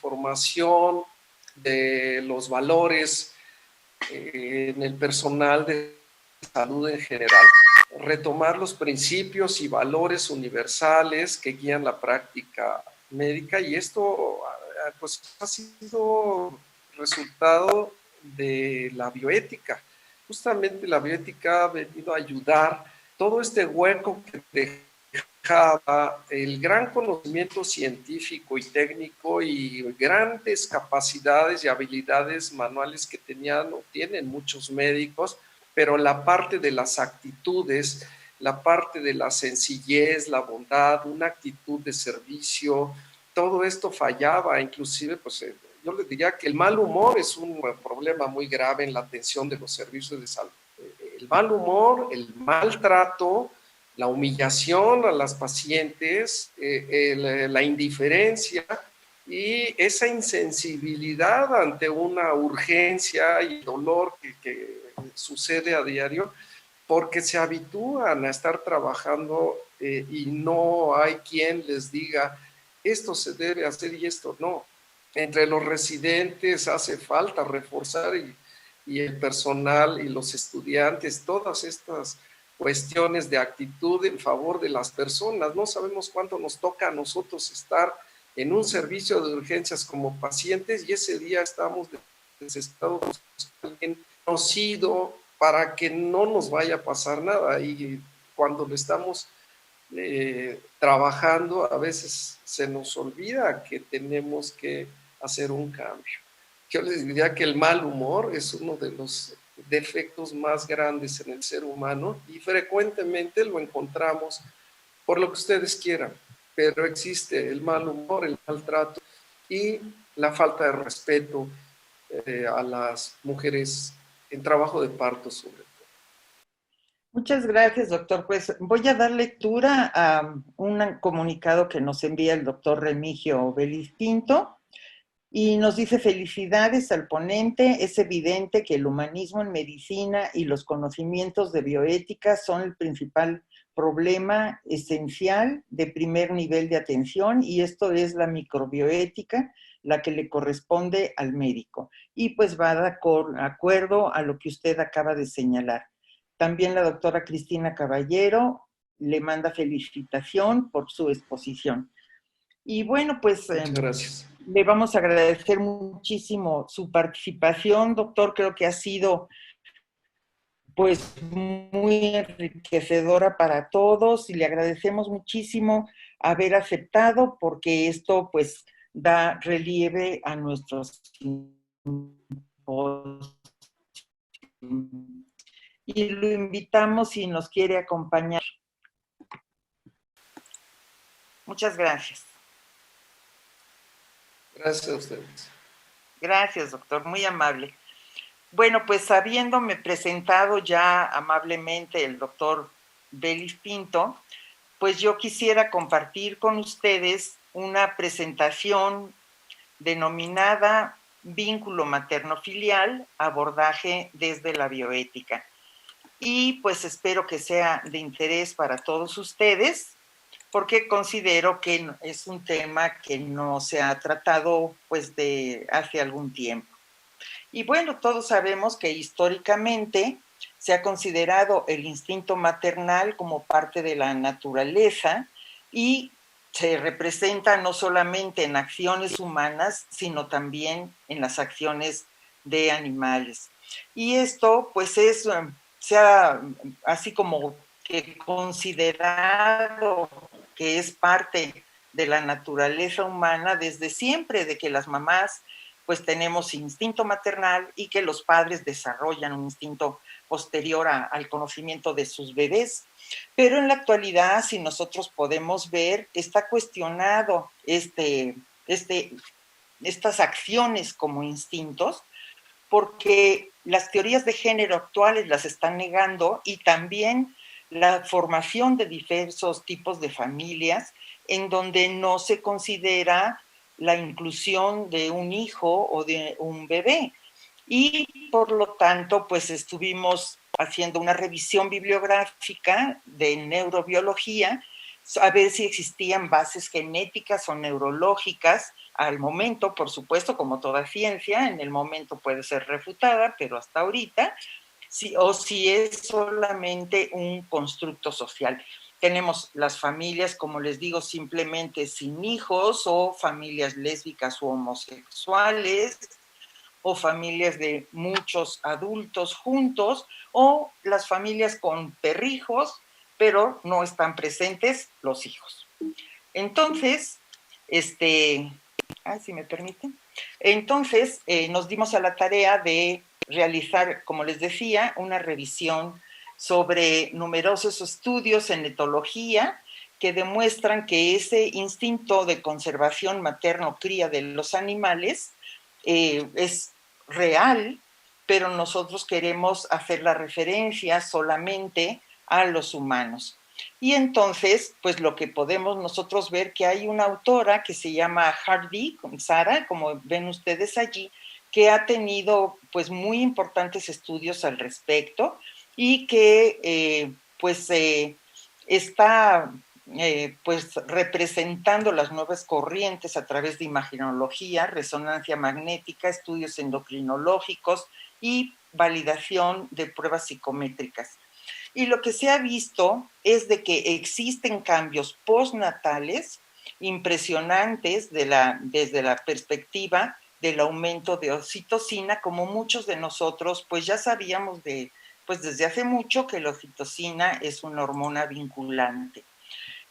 formación de los valores en el personal de salud en general. Retomar los principios y valores universales que guían la práctica médica y esto pues ha sido resultado de la bioética. Justamente la bioética ha venido a ayudar todo este hueco que dejaba el gran conocimiento científico y técnico y grandes capacidades y habilidades manuales que tenían o tienen muchos médicos, pero la parte de las actitudes, la parte de la sencillez, la bondad, una actitud de servicio, todo esto fallaba, inclusive pues yo les diría que el mal humor es un problema muy grave en la atención de los servicios de salud. El mal humor, el maltrato, la humillación a las pacientes, la indiferencia y esa insensibilidad ante una urgencia y dolor que sucede a diario, porque se habitúan a estar trabajando y no hay quien les diga esto se debe hacer y esto no. Entre los residentes hace falta reforzar y el personal y los estudiantes, todas estas cuestiones de actitud en favor de las personas. No sabemos cuánto nos toca a nosotros estar en un servicio de urgencias como pacientes y ese día estamos desesperados buscando a alguien conocido para que no nos vaya a pasar nada. Y cuando lo estamos trabajando, a veces se nos olvida que tenemos que hacer un cambio. Yo les diría que el mal humor es uno de los defectos más grandes en el ser humano y frecuentemente lo encontramos por lo que ustedes quieran, pero existe el mal humor, el maltrato y la falta de respeto a las mujeres en trabajo de parto sobre todo. Muchas gracias, doctor. Pues voy a dar lectura a un comunicado que nos envía el doctor Remigio Vélez Pinto Y nos dice: felicidades al ponente, es evidente que el humanismo en medicina y los conocimientos de bioética son el principal problema esencial de primer nivel de atención, y esto es la microbioética, la que le corresponde al médico. Y pues va de acuerdo a lo que usted acaba de señalar. También la doctora Cristina Caballero le manda felicitación por su exposición. Y bueno, pues Muchas gracias. le vamos a agradecer muchísimo su participación, doctor. Creo que ha sido pues muy enriquecedora para todos, y le agradecemos muchísimo haber aceptado, porque esto pues da relieve a nuestros y lo invitamos si nos quiere acompañar. Muchas gracias. Gracias a ustedes. Gracias, doctor, muy amable. Bueno, pues habiéndome presentado ya amablemente el doctor Belis Pinto, pues yo quisiera compartir con ustedes una presentación denominada Vínculo materno-filial, abordaje desde la bioética. Y pues espero que sea de interés para todos ustedes, porque considero que es un tema que no se ha tratado pues de hace algún tiempo. Y bueno, todos sabemos que históricamente se ha considerado el instinto maternal como parte de la naturaleza, y se representa no solamente en acciones humanas, sino también en las acciones de animales. Y esto pues se ha así como que considerado que es parte de la naturaleza humana desde siempre, de que las mamás pues tenemos instinto maternal y que los padres desarrollan un instinto posterior al conocimiento de sus bebés. Pero en la actualidad, si nosotros podemos ver, está cuestionado estas acciones como instintos, porque las teorías de género actuales las están negando, y también la formación de diversos tipos de familias en donde no se considera la inclusión de un hijo o de un bebé. Y por lo tanto, pues estuvimos haciendo una revisión bibliográfica de neurobiología a ver si existían bases genéticas o neurológicas. Al momento, por supuesto, como toda ciencia, en el momento puede ser refutada, pero hasta ahorita, o si es solamente un constructo social. Tenemos las familias, como les digo, simplemente sin hijos, o familias lésbicas u homosexuales, o familias de muchos adultos juntos, o las familias con perrijos, pero no están presentes los hijos. Entonces, si me permiten, entonces nos dimos a la tarea de realizar, como les decía, una revisión sobre numerosos estudios en etología que demuestran que ese instinto de conservación materno-cría de los animales es real, pero nosotros queremos hacer la referencia solamente a los humanos. Y entonces, pues lo que podemos nosotros ver, que hay una autora que se llama Hardy, Sara, como ven ustedes allí, que ha tenido pues muy importantes estudios al respecto, y que está pues representando las nuevas corrientes a través de imagenología, resonancia magnética, estudios endocrinológicos y validación de pruebas psicométricas. Y lo que se ha visto es de que existen cambios postnatales impresionantes desde la perspectiva del aumento de oxitocina, como muchos de nosotros pues ya sabíamos pues desde hace mucho que la oxitocina es una hormona vinculante,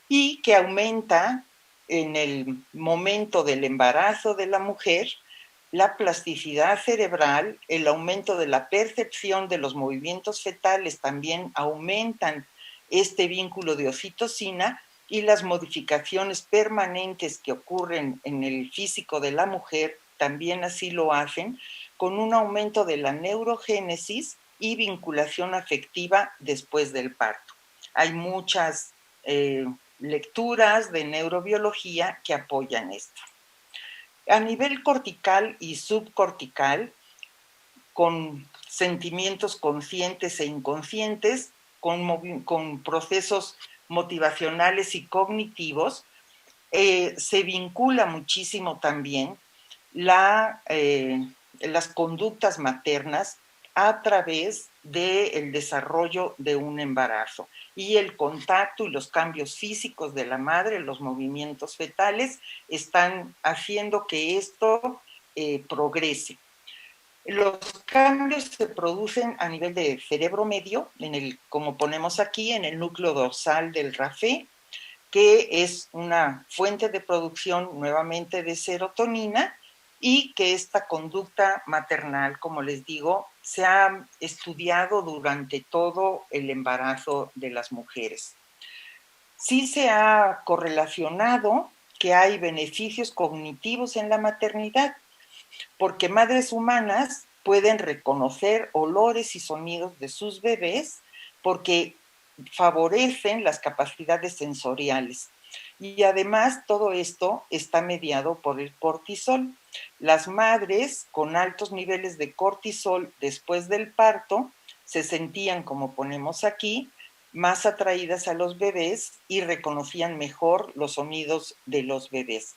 y que aumenta en el momento del embarazo de la mujer la plasticidad cerebral, el aumento de la percepción de los movimientos fetales también aumentan este vínculo de oxitocina, y las modificaciones permanentes que ocurren en el físico de la mujer también así lo hacen, con un aumento de la neurogénesis y vinculación afectiva después del parto. Hay muchas lecturas de neurobiología que apoyan esto. A nivel cortical y subcortical, con sentimientos conscientes e inconscientes, con procesos motivacionales y cognitivos, se vincula muchísimo también las conductas maternas a través del desarrollo de un embarazo y el contacto y los cambios físicos de la madre, los movimientos fetales, están haciendo que esto progrese. Los cambios se producen a nivel de cerebro medio, como ponemos aquí, en el núcleo dorsal del RAFE, que es una fuente de producción nuevamente de serotonina y que esta conducta maternal, como les digo, se ha estudiado durante todo el embarazo de las mujeres. Sí se ha correlacionado que hay beneficios cognitivos en la maternidad, porque madres humanas pueden reconocer olores y sonidos de sus bebés porque favorecen las capacidades sensoriales. Y además todo esto está mediado por el cortisol. Las madres con altos niveles de cortisol después del parto se sentían, como ponemos aquí, más atraídas a los bebés y reconocían mejor los sonidos de los bebés.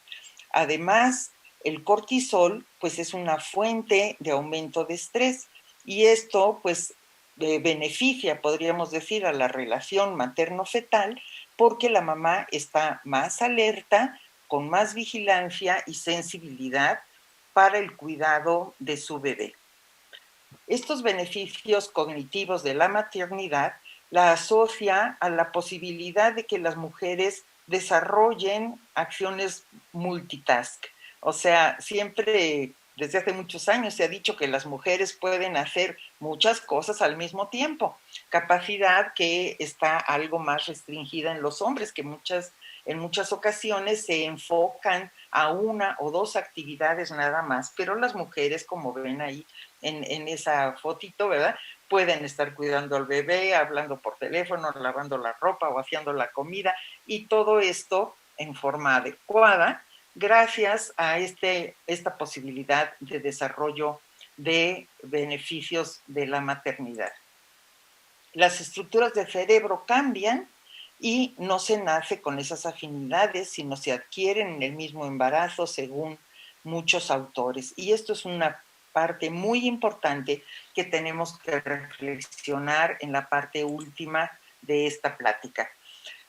Además, el cortisol pues es una fuente de aumento de estrés y esto pues beneficia, podríamos decir, a la relación materno-fetal porque la mamá está más alerta, con más vigilancia y sensibilidad para el cuidado de su bebé. Estos beneficios cognitivos de la maternidad la asocia a la posibilidad de que las mujeres desarrollen acciones multitask. O sea, siempre desde hace muchos años se ha dicho que las mujeres pueden hacer muchas cosas al mismo tiempo, capacidad que está algo más restringida en los hombres, que en muchas ocasiones se enfocan a una o dos actividades nada más, pero las mujeres, como ven ahí en esa fotito, ¿verdad? Pueden estar cuidando al bebé, hablando por teléfono, lavando la ropa o haciendo la comida, y todo esto en forma adecuada gracias a esta posibilidad de desarrollo de beneficios de la maternidad. Las estructuras del cerebro cambian y no se nace con esas afinidades, sino se adquieren en el mismo embarazo, según muchos autores. Y esto es una parte muy importante que tenemos que reflexionar en la parte última de esta plática.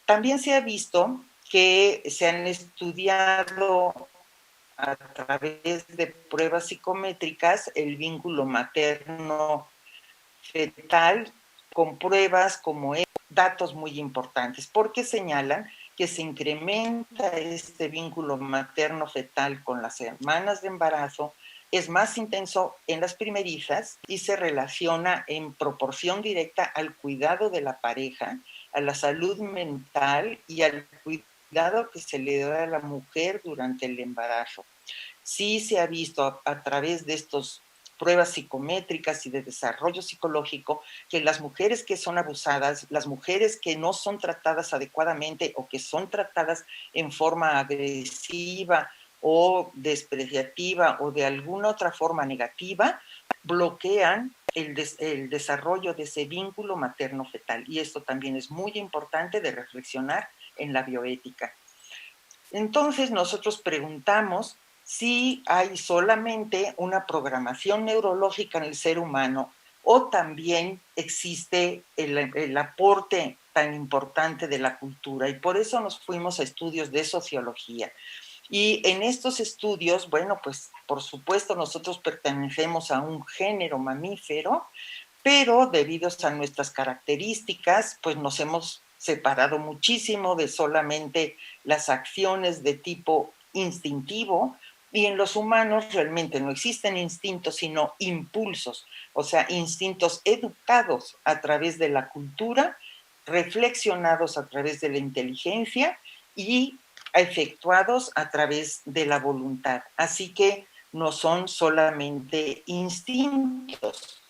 También se ha visto que se han estudiado a través de pruebas psicométricas el vínculo materno-fetal con pruebas como datos muy importantes, porque señalan que se incrementa este vínculo materno-fetal con las semanas de embarazo, es más intenso en las primerizas y se relaciona en proporción directa al cuidado de la pareja, a la salud mental y al cuidado que se le da a la mujer durante el embarazo. Sí se ha visto a través de estos pruebas psicométricas y de desarrollo psicológico, que las mujeres que son abusadas, las mujeres que no son tratadas adecuadamente o que son tratadas en forma agresiva o despreciativa o de alguna otra forma negativa, bloquean el desarrollo de ese vínculo materno-fetal. Y esto también es muy importante de reflexionar en la bioética. Entonces nosotros preguntamos si hay solamente una programación neurológica en el ser humano o también existe el aporte tan importante de la cultura, y por eso nos fuimos a estudios de sociología. Y en estos estudios, bueno, pues por supuesto nosotros pertenecemos a un género mamífero, pero debido a nuestras características, pues nos hemos separado muchísimo de solamente las acciones de tipo instintivo, y en los humanos realmente no existen instintos, sino impulsos, o sea, instintos educados a través de la cultura, reflexionados a través de la inteligencia y efectuados a través de la voluntad. Así que no son solamente instintos.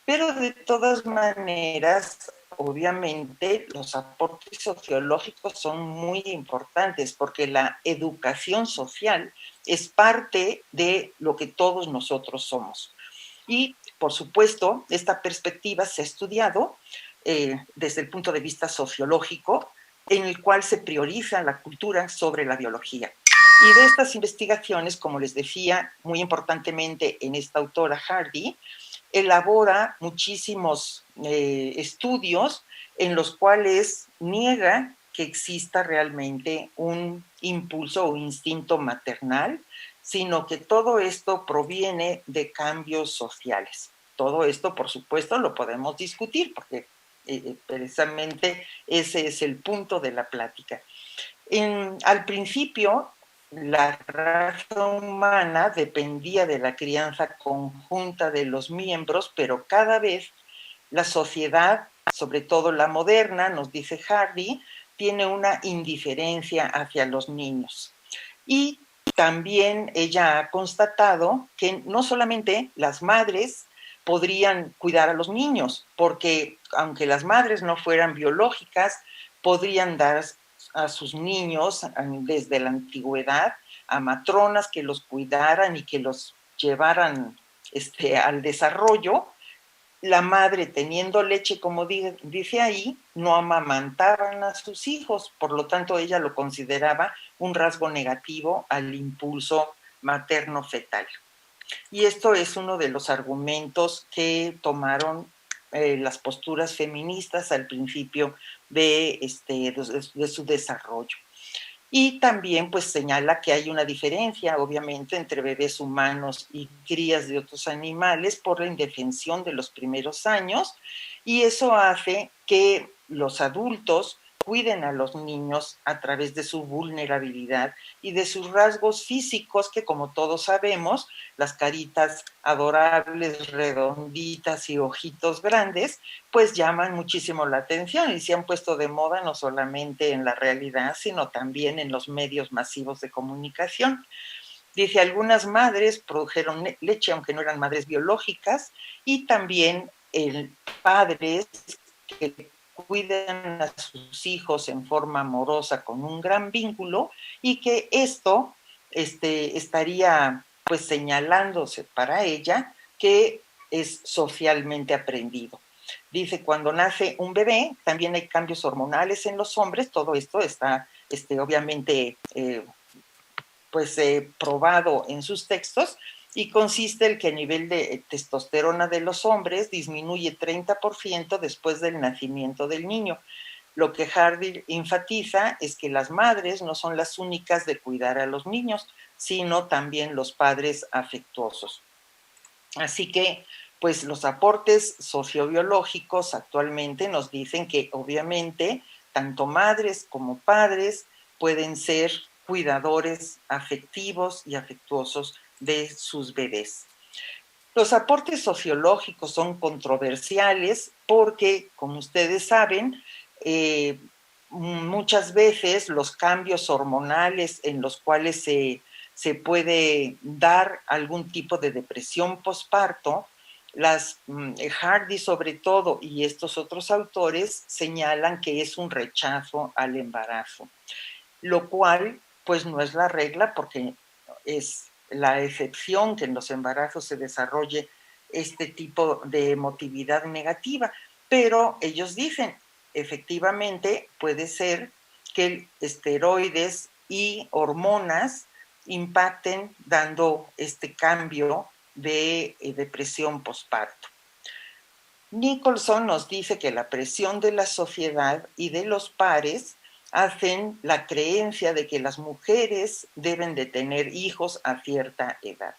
Pero de todas maneras, obviamente los aportes sociológicos son muy importantes porque la educación social es parte de lo que todos nosotros somos. Y, por supuesto, esta perspectiva se ha estudiado desde el punto de vista sociológico, en el cual se prioriza la cultura sobre la biología. Y de estas investigaciones, como les decía, muy importantemente en esta autora Hardy, elabora muchísimos estudios en los cuales niega que exista realmente un impulso o instinto maternal, sino que todo esto proviene de cambios sociales. Todo esto, por supuesto, lo podemos discutir porque precisamente ese es el punto de la plática. Al principio, la raza humana dependía de la crianza conjunta de los miembros, pero cada vez la sociedad, sobre todo la moderna, nos dice Hardy, tiene una indiferencia hacia los niños. Y también ella ha constatado que no solamente las madres podrían cuidar a los niños, porque aunque las madres no fueran biológicas, podrían dar a sus niños desde la antigüedad a matronas que los cuidaran y que los llevaran al desarrollo. La madre, teniendo leche, como dice ahí, no amamantaban a sus hijos, por lo tanto ella lo consideraba un rasgo negativo al impulso materno-fetal. Y esto es uno de los argumentos que tomaron las posturas feministas al principio de su desarrollo. Y también pues señala que hay una diferencia, obviamente, entre bebés humanos y crías de otros animales por la indefensión de los primeros años, y eso hace que los adultos cuiden a los niños a través de su vulnerabilidad y de sus rasgos físicos que, como todos sabemos, las caritas adorables, redonditas y ojitos grandes, pues llaman muchísimo la atención y se han puesto de moda no solamente en la realidad, sino también en los medios masivos de comunicación. Dice, algunas madres produjeron leche, aunque no eran madres biológicas, y también padres que cuidan a sus hijos en forma amorosa con un gran vínculo y que esto estaría pues señalándose para ella que es socialmente aprendido. Dice, cuando nace un bebé, también hay cambios hormonales en los hombres, todo esto está obviamente probado en sus textos, y consiste en que el nivel de testosterona de los hombres disminuye 30% después del nacimiento del niño. Lo que Hardy enfatiza es que las madres no son las únicas de cuidar a los niños, sino también los padres afectuosos. Así que, pues los aportes sociobiológicos actualmente nos dicen que obviamente tanto madres como padres pueden ser cuidadores afectivos y afectuosos de sus bebés. Los aportes sociológicos son controversiales porque, como ustedes saben, muchas veces los cambios hormonales en los cuales se puede dar algún tipo de depresión posparto, Hardy sobre todo y estos otros autores señalan que es un rechazo al embarazo, lo cual pues no es la regla porque es la excepción que en los embarazos se desarrolle este tipo de emotividad negativa, pero ellos dicen, efectivamente puede ser que esteroides y hormonas impacten dando este cambio de depresión posparto. Nicholson nos dice que la presión de la sociedad y de los pares hacen la creencia de que las mujeres deben de tener hijos a cierta edad.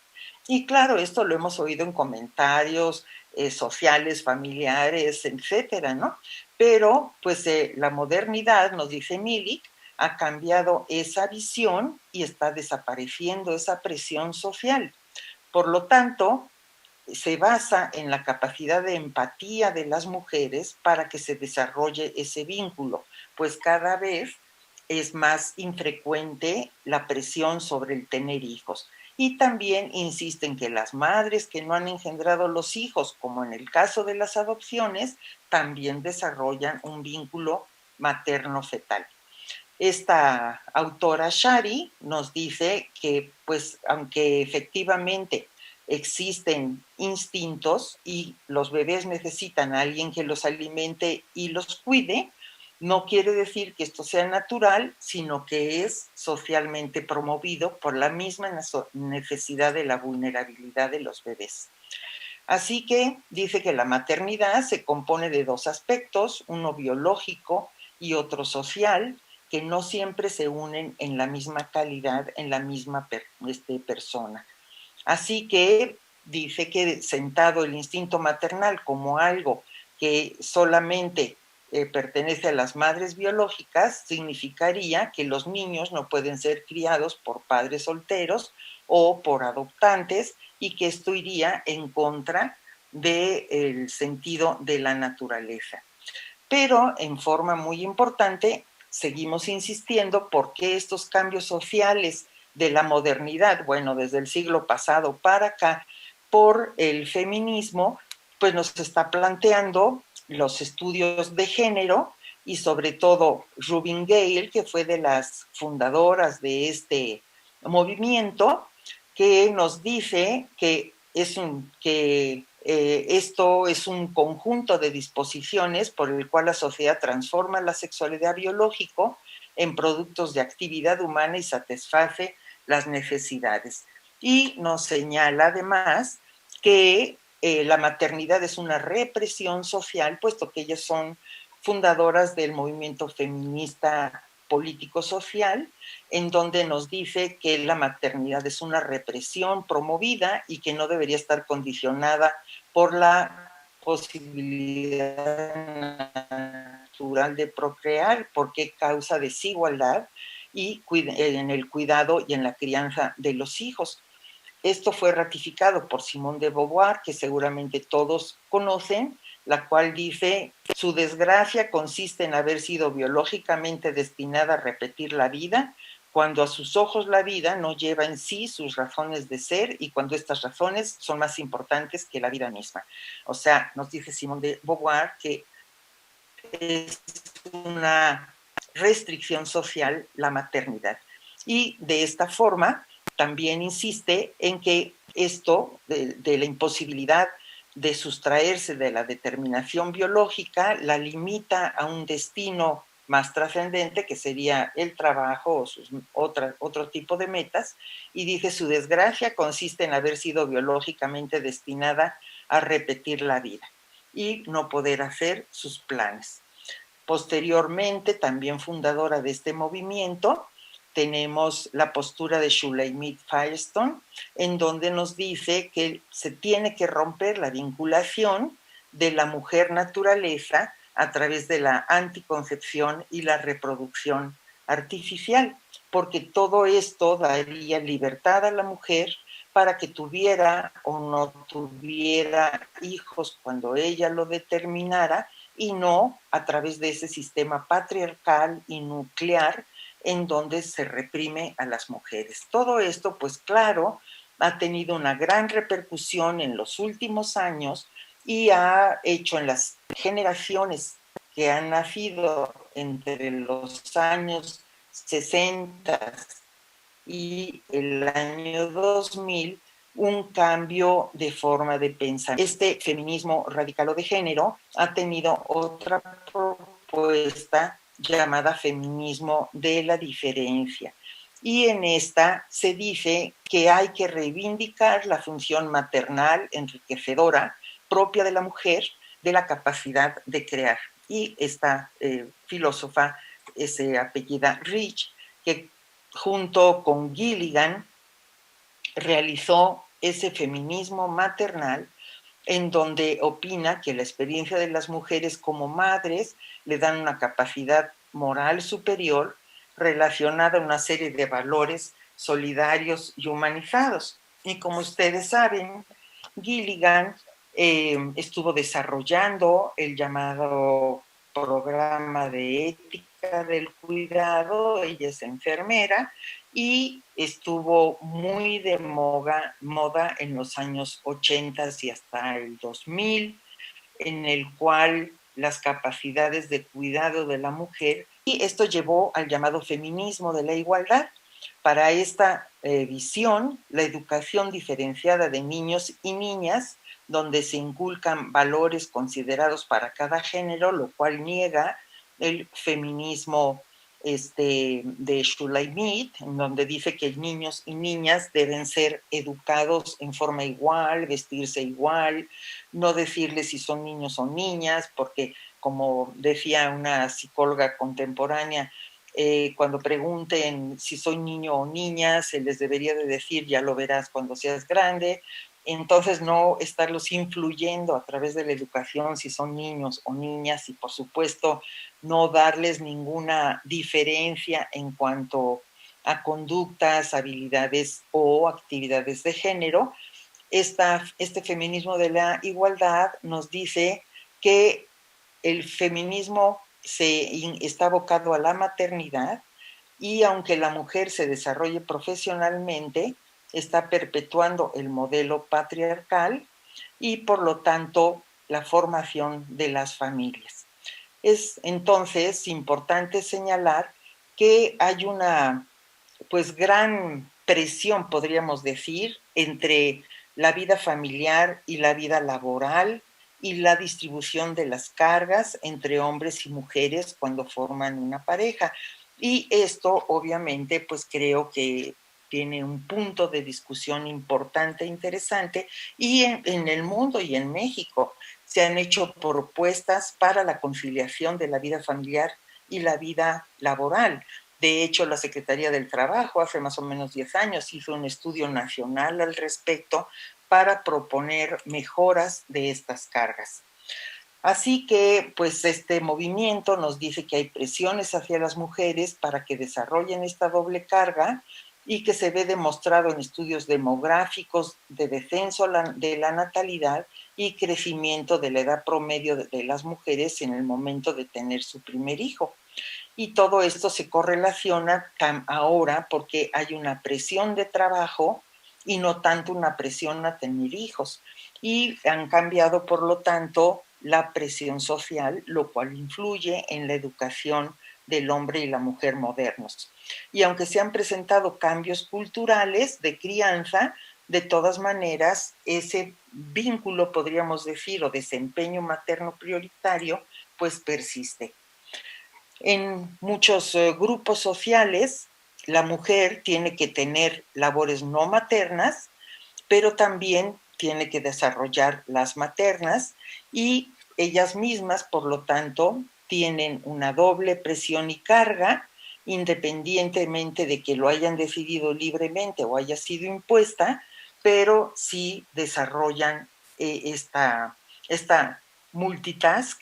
Y claro, esto lo hemos oído en comentarios sociales, familiares, etcétera, ¿no? Pero, pues, la modernidad, nos dice Milik, ha cambiado esa visión y está desapareciendo esa presión social. Por lo tanto, se basa en la capacidad de empatía de las mujeres para que se desarrolle ese vínculo, pues cada vez es más infrecuente la presión sobre el tener hijos. Y también insisten que las madres que no han engendrado los hijos, como en el caso de las adopciones, también desarrollan un vínculo materno-fetal. Esta autora Shari nos dice que, pues, aunque efectivamente existen instintos y los bebés necesitan a alguien que los alimente y los cuide, no quiere decir que esto sea natural, sino que es socialmente promovido por la misma necesidad de la vulnerabilidad de los bebés. Así que dice que la maternidad se compone de dos aspectos, uno biológico y otro social, que no siempre se unen en la misma calidad, en la misma persona. Así que dice que sentado el instinto maternal como algo que solamente pertenece a las madres biológicas, significaría que los niños no pueden ser criados por padres solteros o por adoptantes y que esto iría en contra del sentido de la naturaleza. Pero en forma muy importante, seguimos insistiendo porque estos cambios sociales de la modernidad, bueno, desde el siglo pasado para acá, por el feminismo, pues nos está planteando los estudios de género y sobre todo Rubin Gale, que fue de las fundadoras de este movimiento, que nos dice que esto es un conjunto de disposiciones por el cual la sociedad transforma la sexualidad biológica en productos de actividad humana y satisface las necesidades. Y nos señala además que la maternidad es una represión social, puesto que ellas son fundadoras del movimiento feminista político-social, en donde nos dice que la maternidad es una represión promovida y que no debería estar condicionada por la posibilidad natural de procrear, porque causa desigualdad y en el cuidado y en la crianza de los hijos. Esto fue ratificado por Simone de Beauvoir, que seguramente todos conocen, la cual dice: su desgracia consiste en haber sido biológicamente destinada a repetir la vida, cuando a sus ojos la vida no lleva en sí sus razones de ser y cuando estas razones son más importantes que la vida misma. O sea, nos dice Simone de Beauvoir que es una restricción social la maternidad. Y de esta forma también insiste en que esto de la imposibilidad de sustraerse de la determinación biológica la limita a un destino más trascendente, que sería el trabajo o otro tipo de metas, y dice: su desgracia consiste en haber sido biológicamente destinada a repetir la vida y no poder hacer sus planes. Posteriormente, también fundadora de este movimiento, tenemos la postura de Shulamit Firestone, en donde nos dice que se tiene que romper la vinculación de la mujer naturaleza a través de la anticoncepción y la reproducción artificial, porque todo esto daría libertad a la mujer para que tuviera o no tuviera hijos cuando ella lo determinara, y no a través de ese sistema patriarcal y nuclear en donde se reprime a las mujeres. Todo esto, pues claro, ha tenido una gran repercusión en los últimos años y ha hecho en las generaciones que han nacido entre los años 60 y el año 2000 un cambio de forma de pensar. Este feminismo radical o de género ha tenido otra propuesta llamada feminismo de la diferencia. Y en esta se dice que hay que reivindicar la función maternal enriquecedora propia de la mujer, de la capacidad de crear. Y esta filósofa se apellida Rich, que junto con Gilligan realizó ese feminismo maternal en donde opina que la experiencia de las mujeres como madres le dan una capacidad moral superior relacionada a una serie de valores solidarios y humanizados. Y como ustedes saben, Gilligan estuvo desarrollando el llamado programa de ética del cuidado. Ella es enfermera y estuvo muy de moda en los años 80 y hasta el 2000, en el cual las capacidades de cuidado de la mujer, y esto llevó al llamado feminismo de la igualdad. Para esta visión, la educación diferenciada de niños y niñas, donde se inculcan valores considerados para cada género, lo cual niega el feminismo de Shulamit, en donde dice que niños y niñas deben ser educados en forma igual, vestirse igual, no decirles si son niños o niñas, porque como decía una psicóloga contemporánea, cuando pregunten si soy niño o niña, se les debería de decir, ya lo verás cuando seas grande. Entonces, no estarlos influyendo a través de la educación si son niños o niñas, y por supuesto no darles ninguna diferencia en cuanto a conductas, habilidades o actividades de género. Este feminismo de la igualdad nos dice que el feminismo está abocado a la maternidad, y aunque la mujer se desarrolle profesionalmente, está perpetuando el modelo patriarcal y por lo tanto la formación de las familias. Es entonces importante señalar que hay una gran presión, podríamos decir, entre la vida familiar y la vida laboral, y la distribución de las cargas entre hombres y mujeres cuando forman una pareja. Y esto obviamente pues creo que tiene un punto de discusión importante e interesante, y en el mundo y en México se han hecho propuestas para la conciliación de la vida familiar y la vida laboral. De hecho, la Secretaría del Trabajo hace más o menos 10 años hizo un estudio nacional al respecto para proponer mejoras de estas cargas. Así que, pues, este movimiento nos dice que hay presiones hacia las mujeres para que desarrollen esta doble carga, y que se ve demostrado en estudios demográficos de descenso de la natalidad y crecimiento de la edad promedio de las mujeres en el momento de tener su primer hijo. Y todo esto se correlaciona ahora porque hay una presión de trabajo y no tanto una presión a tener hijos. Y han cambiado, por lo tanto, la presión social, lo cual influye en la educación del hombre y la mujer modernos. Y aunque se han presentado cambios culturales de crianza, de todas maneras, ese vínculo, podríamos decir, o desempeño materno prioritario, pues persiste. En muchos grupos sociales, la mujer tiene que tener labores no maternas, pero también tiene que desarrollar las maternas, y ellas mismas, por lo tanto, tienen una doble presión y carga, independientemente de que lo hayan decidido libremente o haya sido impuesta, pero sí desarrollan esta multitask,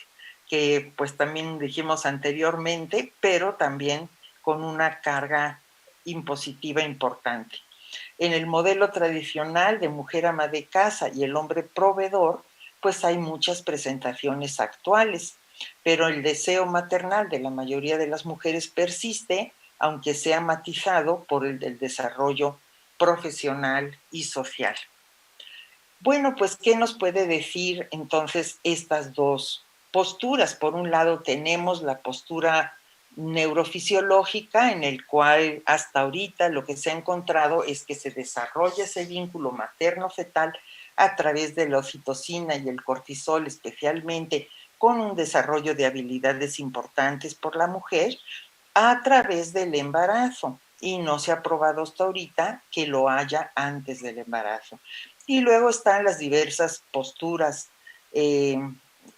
que pues también dijimos anteriormente, pero también con una carga impositiva importante. En el modelo tradicional de mujer ama de casa y el hombre proveedor, pues hay muchas presentaciones actuales, pero el deseo maternal de la mayoría de las mujeres persiste, aunque sea matizado por el del desarrollo profesional y social. Bueno, pues, ¿qué nos puede decir entonces estas dos posturas? Por un lado, tenemos la postura neurofisiológica, en el cual hasta ahorita lo que se ha encontrado es que se desarrolla ese vínculo materno-fetal a través de la oxitocina y el cortisol, especialmente con un desarrollo de habilidades importantes por la mujer a través del embarazo, y no se ha probado hasta ahorita que lo haya antes del embarazo. Y luego están las diversas posturas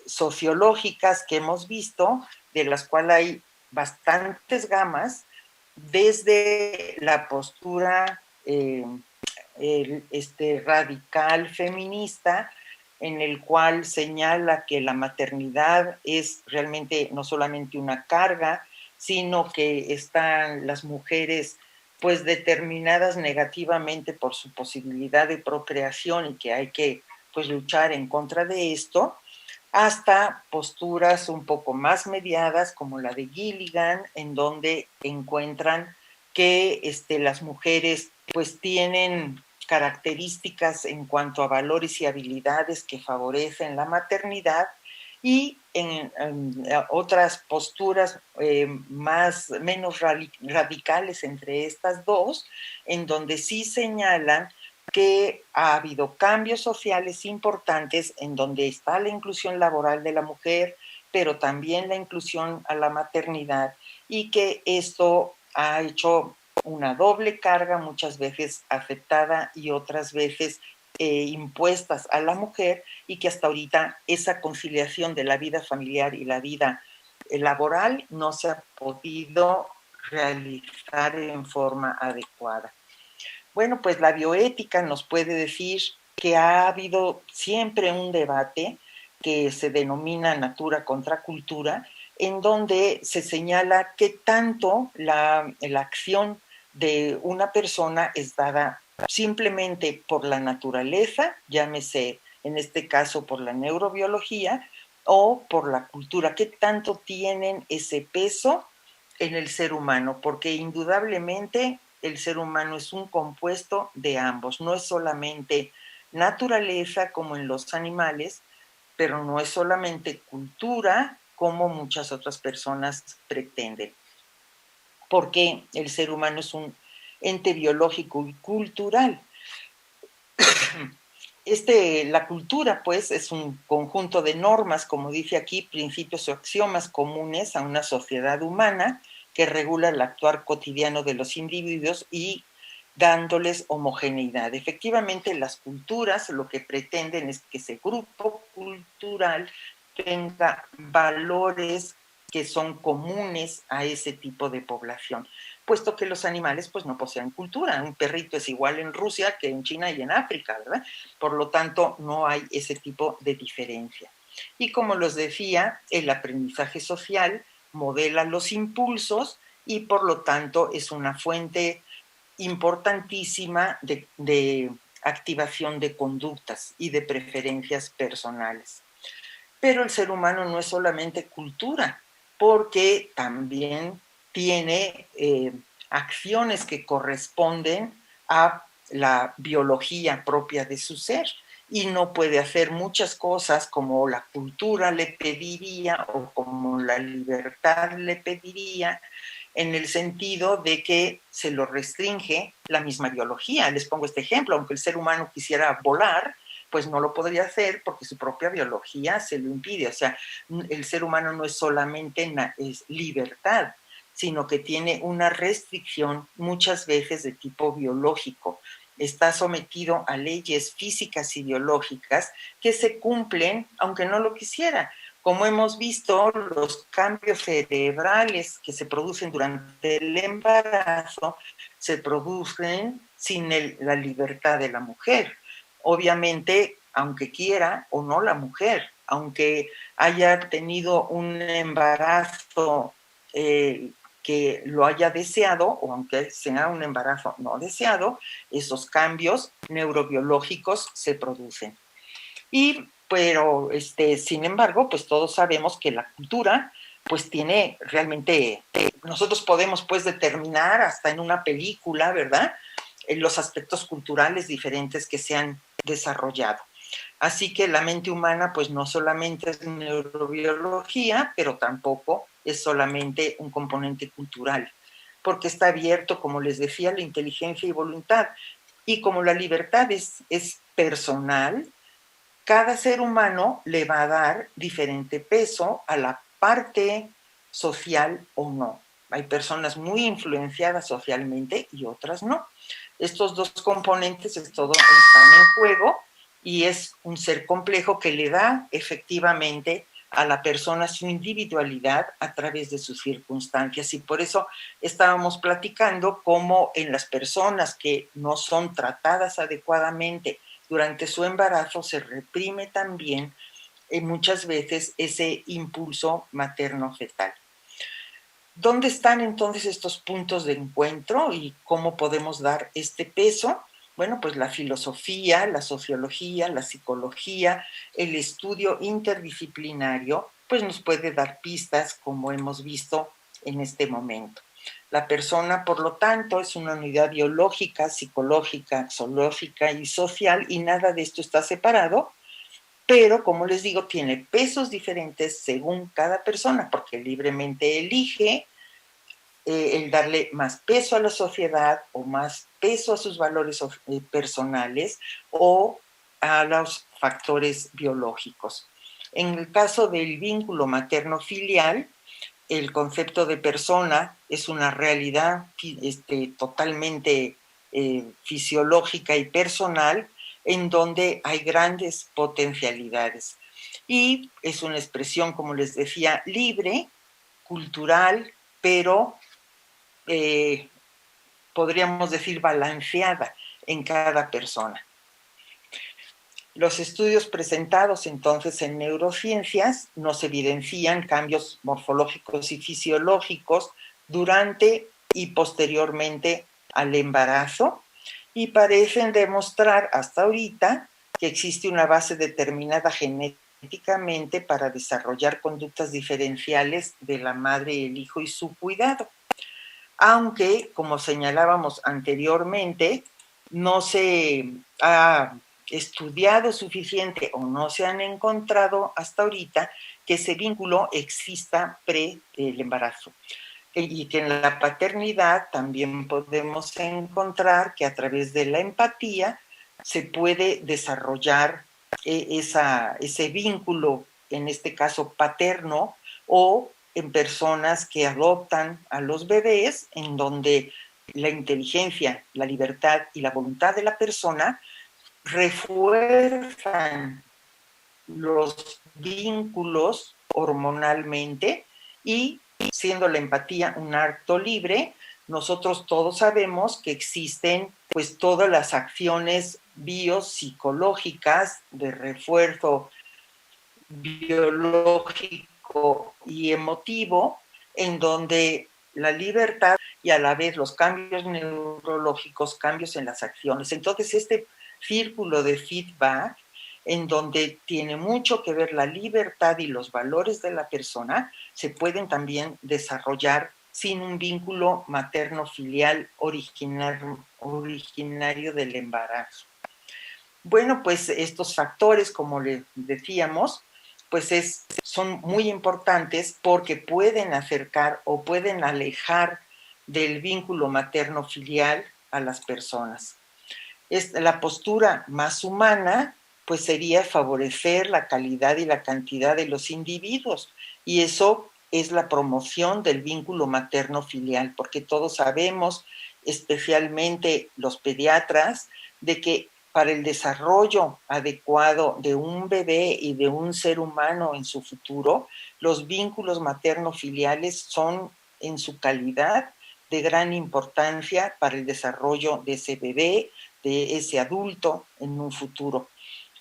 sociológicas que hemos visto, de las cuales hay bastantes gamas, desde la postura radical feminista, en el cual señala que la maternidad es realmente no solamente una carga, sino que están las mujeres pues determinadas negativamente por su posibilidad de procreación, y que hay que pues luchar en contra de esto, hasta posturas un poco más mediadas como la de Gilligan, en donde encuentran que las mujeres pues tienen características en cuanto a valores y habilidades que favorecen la maternidad, y en otras posturas menos radicales entre estas dos, en donde sí señalan que ha habido cambios sociales importantes en donde está la inclusión laboral de la mujer, pero también la inclusión a la maternidad, y que esto ha hecho una doble carga, muchas veces aceptada y otras veces impuestas a la mujer, y que hasta ahorita esa conciliación de la vida familiar y la vida laboral no se ha podido realizar en forma adecuada. Bueno, pues la bioética nos puede decir que ha habido siempre un debate que se denomina natura contra cultura, en donde se señala qué tanto la acción de una persona es dada simplemente por la naturaleza, llámese en este caso por la neurobiología, o por la cultura, qué tanto tienen ese peso en el ser humano, porque indudablemente el ser humano es un compuesto de ambos, no es solamente naturaleza como en los animales, pero no es solamente cultura como muchas otras personas pretenden, porque el ser humano es un ente biológico y cultural. La cultura, pues, es un conjunto de normas, como dice aquí, principios o axiomas comunes a una sociedad humana que regula el actuar cotidiano de los individuos y dándoles homogeneidad. Efectivamente, las culturas lo que pretenden es que ese grupo cultural tenga valores que son comunes a ese tipo de población, puesto que los animales pues no poseen cultura. Un perrito es igual en Rusia que en China y en África, ¿verdad? Por lo tanto, no hay ese tipo de diferencia. Y como les decía, el aprendizaje social modela los impulsos y por lo tanto es una fuente importantísima de activación de conductas y de preferencias personales. Pero el ser humano no es solamente cultura, porque también tiene acciones que corresponden a la biología propia de su ser, y no puede hacer muchas cosas como la cultura le pediría o como la libertad le pediría, en el sentido de que se lo restringe la misma biología. Les pongo este ejemplo: aunque el ser humano quisiera volar, pues no lo podría hacer porque su propia biología se lo impide. O sea, el ser humano no es solamente es libertad, sino que tiene una restricción muchas veces de tipo biológico. Está sometido a leyes físicas y biológicas que se cumplen aunque no lo quisiera. Como hemos visto, los cambios cerebrales que se producen durante el embarazo se producen sin la libertad de la mujer. Obviamente, aunque quiera o no la mujer, aunque haya tenido un embarazo que lo haya deseado, o aunque sea un embarazo no deseado, esos cambios neurobiológicos se producen. Pero sin embargo, pues todos sabemos que la cultura pues tiene realmente, nosotros podemos pues determinar hasta en una película, ¿verdad?, los aspectos culturales diferentes que se han desarrollado. Así que la mente humana pues no solamente es neurobiología, pero tampoco es solamente un componente cultural, porque está abierto, como les decía, la inteligencia y voluntad. Y como la libertad es personal, cada ser humano le va a dar diferente peso a la parte social o no. Hay personas muy influenciadas socialmente y otras no. Estos dos componentes están en juego, y es un ser complejo que le da efectivamente a la persona su individualidad a través de sus circunstancias. Y por eso estábamos platicando cómo en las personas que no son tratadas adecuadamente durante su embarazo se reprime también muchas veces ese impulso materno-fetal. ¿Dónde están entonces estos puntos de encuentro y cómo podemos dar este peso? Bueno, pues la filosofía, la sociología, la psicología, el estudio interdisciplinario, pues nos puede dar pistas, como hemos visto en este momento. La persona, por lo tanto, es una unidad biológica, psicológica, zoológica y social, y nada de esto está separado, pero, como les digo, tiene pesos diferentes según cada persona, porque libremente elige el darle más peso a la sociedad o más peso a sus valores personales o a los factores biológicos. En el caso del vínculo materno-filial, el concepto de persona es una realidad totalmente fisiológica y personal en donde hay grandes potencialidades. Y es una expresión, como les decía, libre, cultural, pero podríamos decir balanceada en cada persona. Los estudios presentados entonces en neurociencias nos evidencian cambios morfológicos y fisiológicos durante y posteriormente al embarazo y parecen demostrar hasta ahorita que existe una base determinada genéticamente para desarrollar conductas diferenciales de la madre, el hijo y su cuidado. Aunque, como señalábamos anteriormente, no se ha estudiado suficiente o no se han encontrado hasta ahorita que ese vínculo exista pre el embarazo. Y que en la paternidad también podemos encontrar que a través de la empatía se puede desarrollar ese vínculo, en este caso paterno, o en personas que adoptan a los bebés, en donde la inteligencia, la libertad y la voluntad de la persona refuerzan los vínculos hormonalmente y siendo la empatía un acto libre, nosotros todos sabemos que existen pues todas las acciones biopsicológicas de refuerzo biológico y emotivo en donde la libertad y a la vez los cambios neurológicos, cambios en las acciones. Entonces este círculo de feedback en donde tiene mucho que ver la libertad y los valores de la persona, se pueden también desarrollar sin un vínculo materno-filial originario del embarazo. Bueno, pues estos factores, como les decíamos, pues son muy importantes porque pueden acercar o pueden alejar del vínculo materno-filial a las personas. La postura más humana pues sería favorecer la calidad y la cantidad de los individuos, y eso es la promoción del vínculo materno-filial, porque todos sabemos, especialmente los pediatras, de que para el desarrollo adecuado de un bebé y de un ser humano en su futuro, los vínculos materno-filiales son en su calidad de gran importancia para el desarrollo de ese bebé, de ese adulto en un futuro.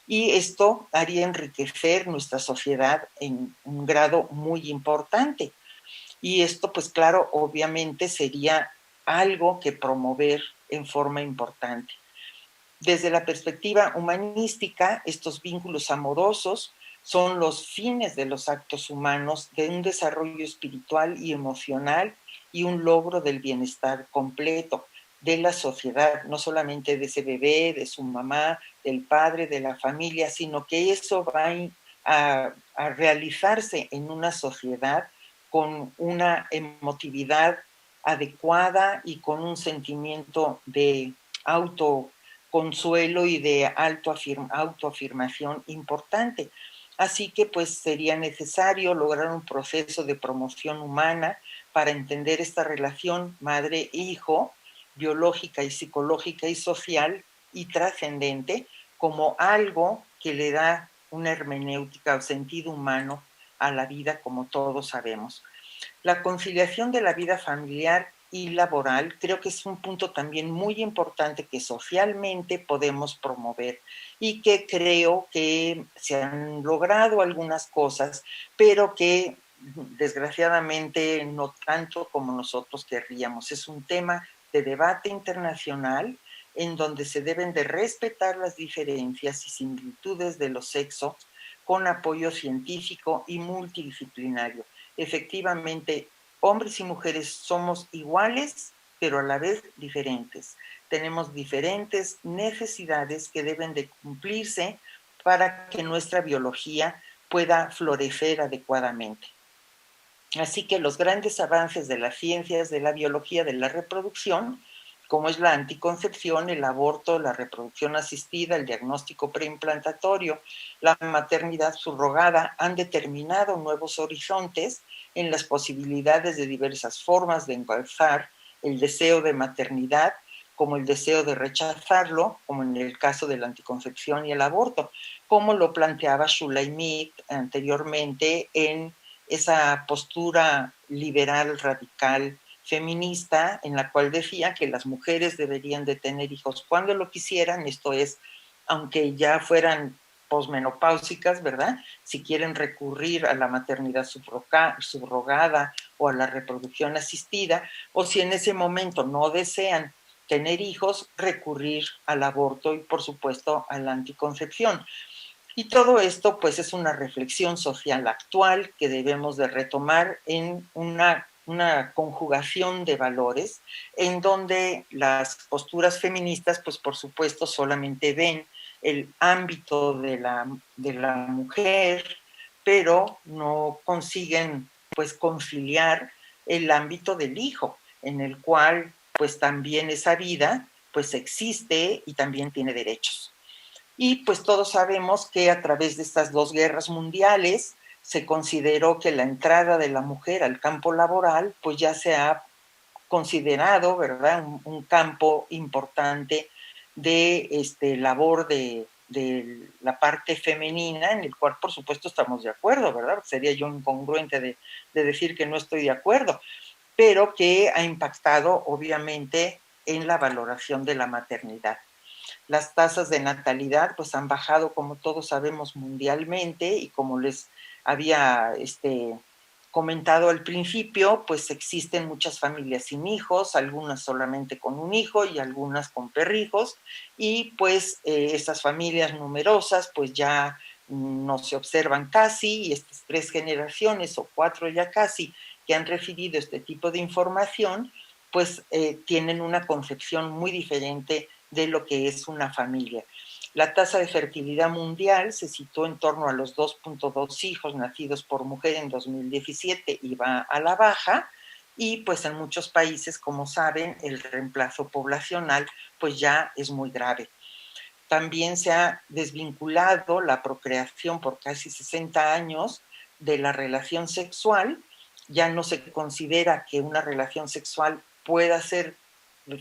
Y esto haría enriquecer nuestra sociedad en un grado muy importante. Y esto, pues claro, obviamente sería algo que promover en forma importante. Desde la perspectiva humanística, estos vínculos amorosos son los fines de los actos humanos de un desarrollo espiritual y emocional y un logro del bienestar completo de la sociedad, no solamente de ese bebé, de su mamá, del padre, de la familia, sino que eso va a realizarse en una sociedad con una emotividad adecuada y con un sentimiento de autoconsuelo y de autoafirmación importante. Así que pues sería necesario lograr un proceso de promoción humana para entender esta relación madre-hijo, biológica y psicológica y social y trascendente, como algo que le da una hermenéutica o sentido humano a la vida, como todos sabemos. La conciliación de la vida familiar y laboral creo que es un punto también muy importante que socialmente podemos promover y que creo que se han logrado algunas cosas, pero que desgraciadamente no tanto como nosotros querríamos. Es un tema de debate internacional en donde se deben de respetar las diferencias y similitudes de los sexos con apoyo científico y multidisciplinario. Efectivamente, hombres y mujeres somos iguales, pero a la vez diferentes. Tenemos diferentes necesidades que deben de cumplirse para que nuestra biología pueda florecer adecuadamente. Así que los grandes avances de las ciencias de la biología de la reproducción, como es la anticoncepción, el aborto, la reproducción asistida, el diagnóstico preimplantatorio, la maternidad subrogada, han determinado nuevos horizontes en las posibilidades de diversas formas de encauzar el deseo de maternidad, como el deseo de rechazarlo, como en el caso de la anticoncepción y el aborto, como lo planteaba Shulamit anteriormente en esa postura liberal, radical, feminista, en la cual decía que las mujeres deberían de tener hijos cuando lo quisieran, esto es, aunque ya fueran posmenopáusicas, ¿verdad? Si quieren recurrir a la maternidad subrogada o a la reproducción asistida, o si en ese momento no desean tener hijos, recurrir al aborto y, por supuesto, a la anticoncepción. Y todo esto, pues, es una reflexión social actual que debemos de retomar en una conjugación de valores en donde las posturas feministas, pues, por supuesto, solamente ven el ámbito de la mujer, pero no consiguen, pues, conciliar el ámbito del hijo, en el cual, pues, también esa vida, pues, existe y también tiene derechos. Y pues todos sabemos que a través de estas dos guerras mundiales se consideró que la entrada de la mujer al campo laboral pues ya se ha considerado, ¿verdad?, un campo importante de labor de la parte femenina, en el cual por supuesto estamos de acuerdo, ¿verdad? Sería yo incongruente de decir que no estoy de acuerdo, pero que ha impactado obviamente en la valoración de la maternidad. Las tasas de natalidad pues han bajado, como todos sabemos, mundialmente, y como les había comentado al principio, pues existen muchas familias sin hijos, algunas solamente con un hijo y algunas con perrijos, y pues estas familias numerosas pues ya no se observan casi, y estas 3 generaciones o 4 ya casi que han recibido este tipo de información, pues tienen una concepción muy diferente de lo que es una familia. La tasa de fertilidad mundial se situó en torno a los 2.2 hijos nacidos por mujer en 2017 y va a la baja, y pues en muchos países, como saben, el reemplazo poblacional pues ya es muy grave. También se ha desvinculado la procreación por casi 60 años de la relación sexual. Ya no se considera que una relación sexual pueda ser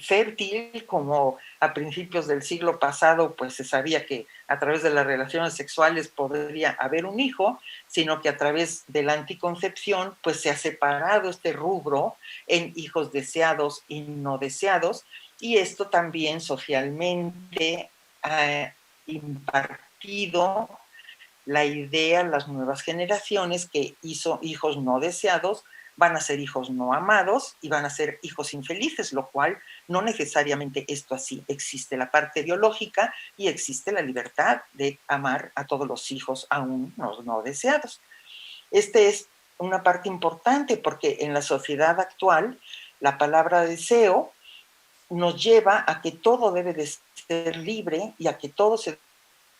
fértil, como a principios del siglo pasado pues se sabía que a través de las relaciones sexuales podría haber un hijo, sino que a través de la anticoncepción pues se ha separado este rubro en hijos deseados y no deseados, y esto también socialmente ha impartido la idea a las nuevas generaciones que hijos no deseados van a ser hijos no amados y van a ser hijos infelices, lo cual no necesariamente esto así. Existe la parte biológica y existe la libertad de amar a todos los hijos, aún los no deseados. Este es una parte importante porque en la sociedad actual la palabra deseo nos lleva a que todo debe de ser libre y a que todo se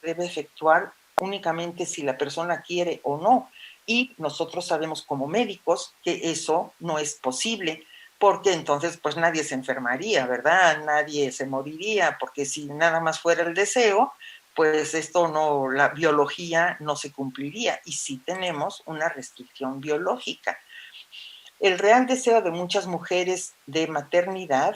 debe efectuar únicamente si la persona quiere o no. Y nosotros sabemos como médicos que eso no es posible, porque entonces pues nadie se enfermaría, ¿verdad? Nadie se moriría, porque si nada más fuera el deseo, pues esto no, la biología no se cumpliría, y sí tenemos una restricción biológica. El real deseo de muchas mujeres de maternidad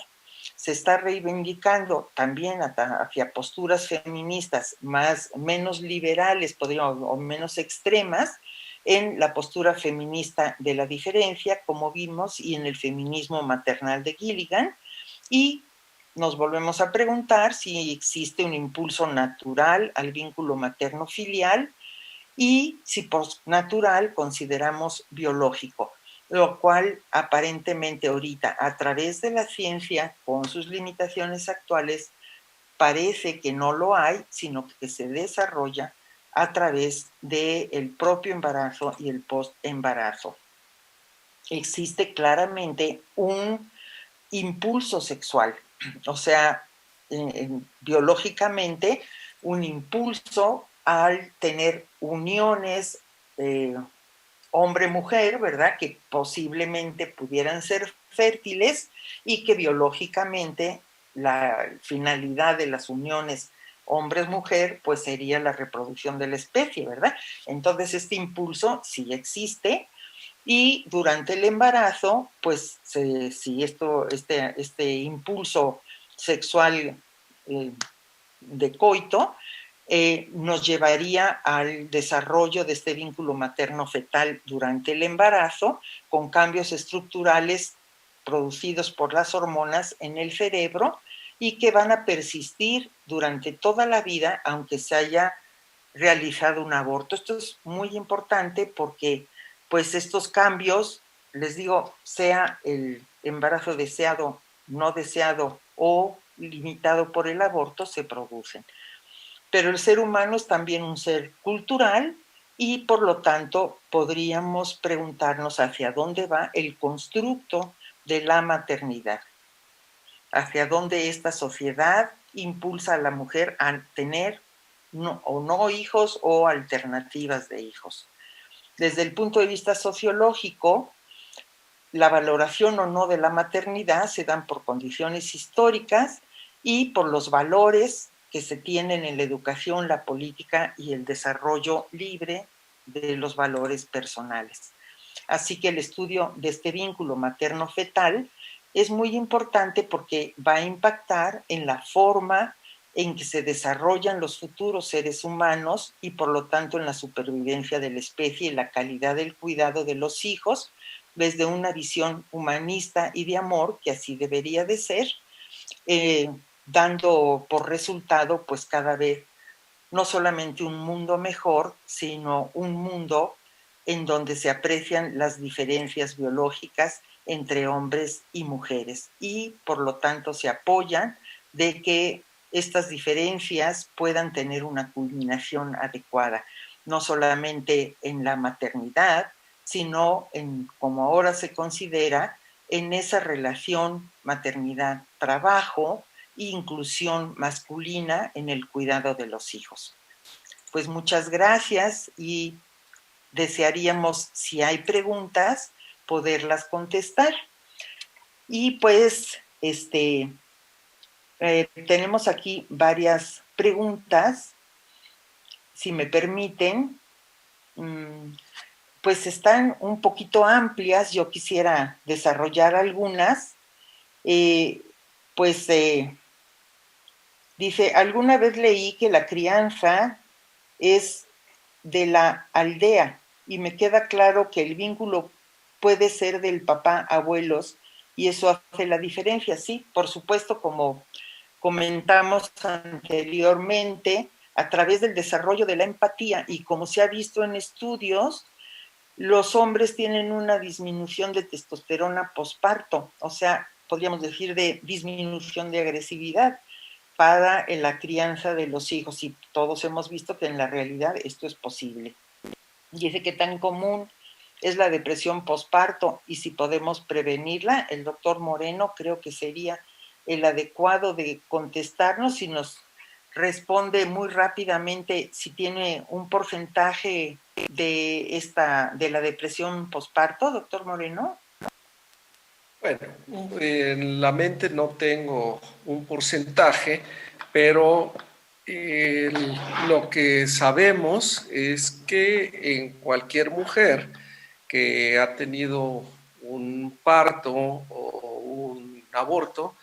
se está reivindicando también hacia posturas feministas menos liberales, o menos extremas, en la postura feminista de la diferencia, como vimos, y en el feminismo maternal de Gilligan, y nos volvemos a preguntar si existe un impulso natural al vínculo materno-filial y si por natural consideramos biológico, lo cual aparentemente ahorita a través de la ciencia, con sus limitaciones actuales, parece que no lo hay, sino que se desarrolla a través del propio embarazo y el post-embarazo. existe claramente un impulso sexual, o sea, biológicamente un impulso al tener uniones hombre-mujer, ¿verdad? Que posiblemente pudieran ser fértiles y que biológicamente la finalidad de las uniones hombres-mujer pues sería la reproducción de la especie, ¿verdad? Entonces este impulso sí existe y durante el embarazo, pues si este impulso sexual de coito nos llevaría al desarrollo de este vínculo materno-fetal durante el embarazo, con cambios estructurales producidos por las hormonas en el cerebro y que van a persistir durante toda la vida, aunque se haya realizado un aborto. Esto es muy importante porque pues estos cambios, les digo, sea el embarazo deseado, no deseado o limitado por el aborto, se producen. Pero el ser humano es también un ser cultural y por lo tanto podríamos preguntarnos hacia dónde va el constructo de la maternidad, hacia dónde esta sociedad impulsa a la mujer a tener no hijos o alternativas de hijos. Desde el punto de vista sociológico, la valoración o no de la maternidad se dan por condiciones históricas y por los valores que se tienen en la educación, la política y el desarrollo libre de los valores personales. Así que el estudio de este vínculo materno-fetal es muy importante porque va a impactar en la forma en que se desarrollan los futuros seres humanos y por lo tanto en la supervivencia de la especie y la calidad del cuidado de los hijos desde una visión humanista y de amor, que así debería de ser, dando por resultado pues cada vez no solamente un mundo mejor, sino un mundo en donde se aprecian las diferencias biológicas entre hombres y mujeres y por lo tanto se apoyan de que estas diferencias puedan tener una culminación adecuada, no solamente en la maternidad, sino en, como ahora se considera, en esa relación maternidad-trabajo e inclusión masculina en el cuidado de los hijos. Pues muchas gracias y desearíamos, si hay preguntas, poderlas contestar. Y pues, tenemos aquí varias preguntas, si me permiten, pues están un poquito amplias, yo quisiera desarrollar algunas. Dice, alguna vez leí que la crianza es de la aldea y me queda claro que el vínculo puede ser del papá, abuelos, y eso hace la diferencia, sí, por supuesto, como comentamos anteriormente, a través del desarrollo de la empatía y como se ha visto en estudios, los hombres tienen una disminución de testosterona posparto, o sea, podríamos decir de disminución de agresividad para la crianza de los hijos y todos hemos visto que en la realidad esto es posible. Y dice que tan común es la depresión posparto y si podemos prevenirla, el doctor Moreno creo que sería el adecuado de contestarnos si nos responde muy rápidamente si tiene un porcentaje de la depresión posparto, doctor Moreno. Bueno, en la mente no tengo un porcentaje, pero lo que sabemos es que en cualquier mujer que ha tenido un parto o un aborto,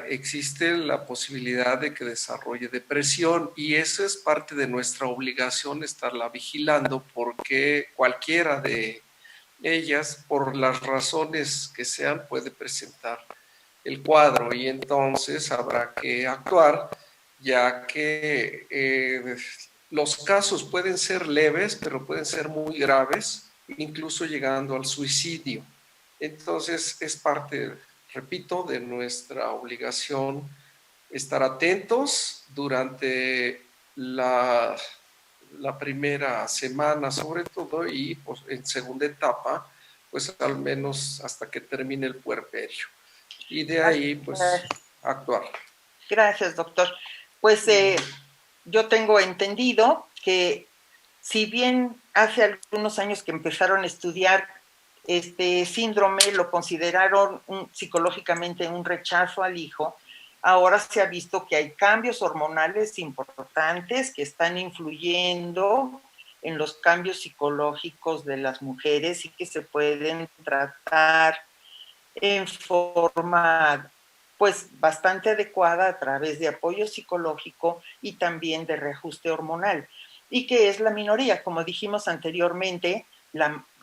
existe la posibilidad de que desarrolle depresión y eso es parte de nuestra obligación estarla vigilando porque cualquiera de ellas, por las razones que sean, puede presentar el cuadro y entonces habrá que actuar, ya que los casos pueden ser leves, pero pueden ser muy graves, incluso llegando al suicidio. Entonces es parte, repito, de nuestra obligación estar atentos durante la primera semana sobre todo y pues, en segunda etapa pues al menos hasta que termine el puerperio. Y de ahí, pues, actuar. Gracias, doctor. Pues yo tengo entendido que si bien hace algunos años que empezaron a estudiar este síndrome, lo consideraron psicológicamente un rechazo al hijo, ahora se ha visto que hay cambios hormonales importantes que están influyendo en los cambios psicológicos de las mujeres y que se pueden tratar en forma pues bastante adecuada a través de apoyo psicológico y también de reajuste hormonal, y que es la minoría, como dijimos anteriormente,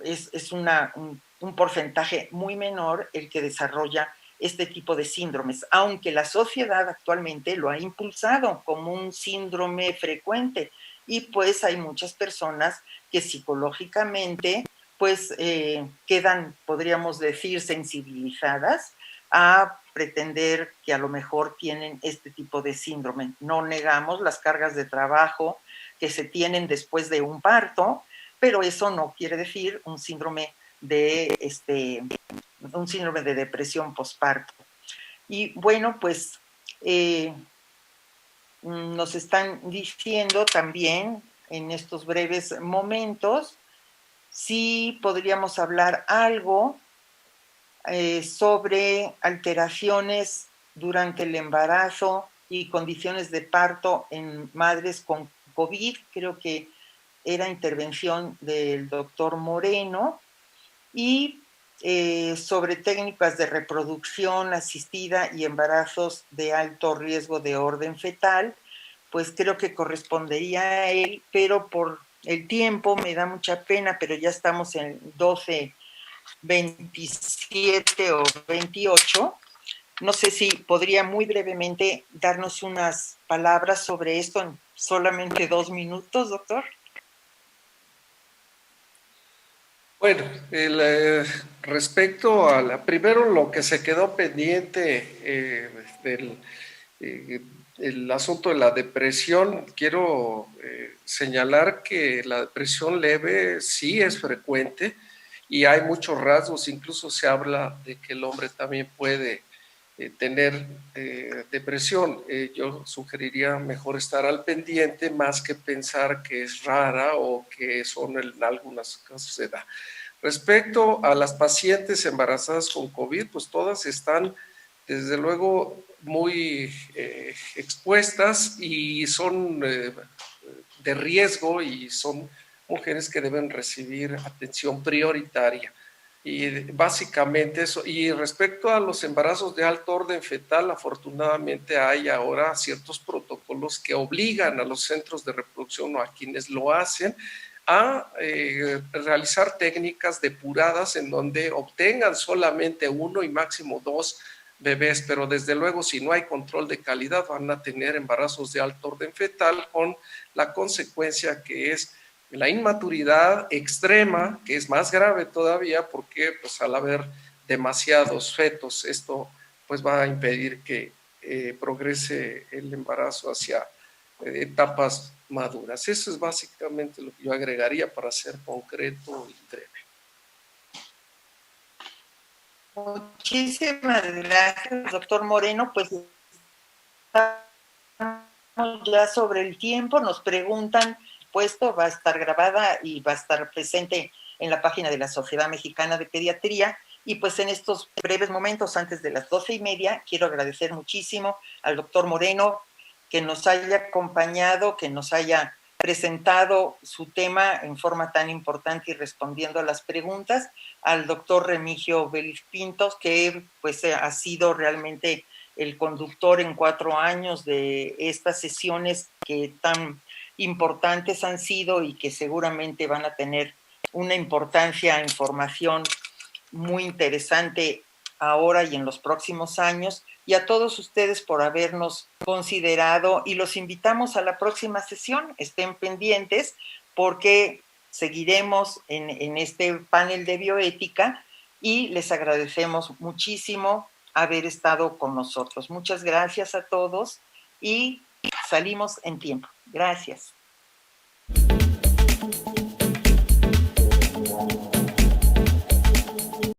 es un porcentaje muy menor el que desarrolla este tipo de síndromes, aunque la sociedad actualmente lo ha impulsado como un síndrome frecuente, y pues hay muchas personas que psicológicamente pues quedan, podríamos decir, sensibilizadas a pretender que a lo mejor tienen este tipo de síndrome. No negamos las cargas de trabajo que se tienen después de un parto, pero eso no quiere decir un síndrome de depresión posparto. Y bueno, pues nos están diciendo también en estos breves momentos si podríamos hablar algo sobre alteraciones durante el embarazo y condiciones de parto en madres con COVID. Creo que era intervención del doctor Moreno. Y sobre técnicas de reproducción asistida y embarazos de alto riesgo de orden fetal, pues creo que correspondería a él, pero por el tiempo me da mucha pena, pero ya estamos en 12, 27 o 28. No sé si podría muy brevemente darnos unas palabras sobre esto en solamente 2 minutos, doctor. Bueno, respecto a primero lo que se quedó pendiente el asunto de la depresión, quiero señalar que la depresión leve sí es frecuente y hay muchos rasgos, incluso se habla de que el hombre también puede tener depresión. Yo sugeriría mejor estar al pendiente más que pensar que es rara o que son en algunos casos se da. Respecto a las pacientes embarazadas con COVID, pues todas están desde luego muy expuestas y son de riesgo y son mujeres que deben recibir atención prioritaria. Y básicamente eso. Y respecto a los embarazos de alto orden fetal, afortunadamente hay ahora ciertos protocolos que obligan a los centros de reproducción o a quienes lo hacen a realizar técnicas depuradas en donde obtengan solamente 1 y máximo 2 bebés, pero desde luego si no hay control de calidad van a tener embarazos de alto orden fetal con la consecuencia que es la inmaturidad extrema, que es más grave todavía porque pues al haber demasiados fetos esto pues va a impedir que progrese el embarazo hacia etapas maduras. Eso es básicamente lo que yo agregaría para ser concreto y breve. Muchísimas gracias, doctor Moreno. Pues estamos ya sobre el tiempo. Nos preguntan, puesto, va a estar grabada y va a estar presente en la página de la Sociedad Mexicana de Pediatría. Y pues en estos breves momentos, antes de las 12:30, quiero agradecer muchísimo al doctor Moreno que nos haya acompañado, que nos haya presentado su tema en forma tan importante y respondiendo a las preguntas, al doctor Remigio Vélez Pintos, que pues ha sido realmente el conductor en 4 años de estas sesiones que tan importantes han sido y que seguramente van a tener una importancia en formación muy interesante ahora y en los próximos años, y a todos ustedes por habernos considerado, y los invitamos a la próxima sesión. Estén pendientes porque seguiremos en este panel de bioética y les agradecemos muchísimo haber estado con nosotros. Muchas gracias a todos y salimos en tiempo. Gracias.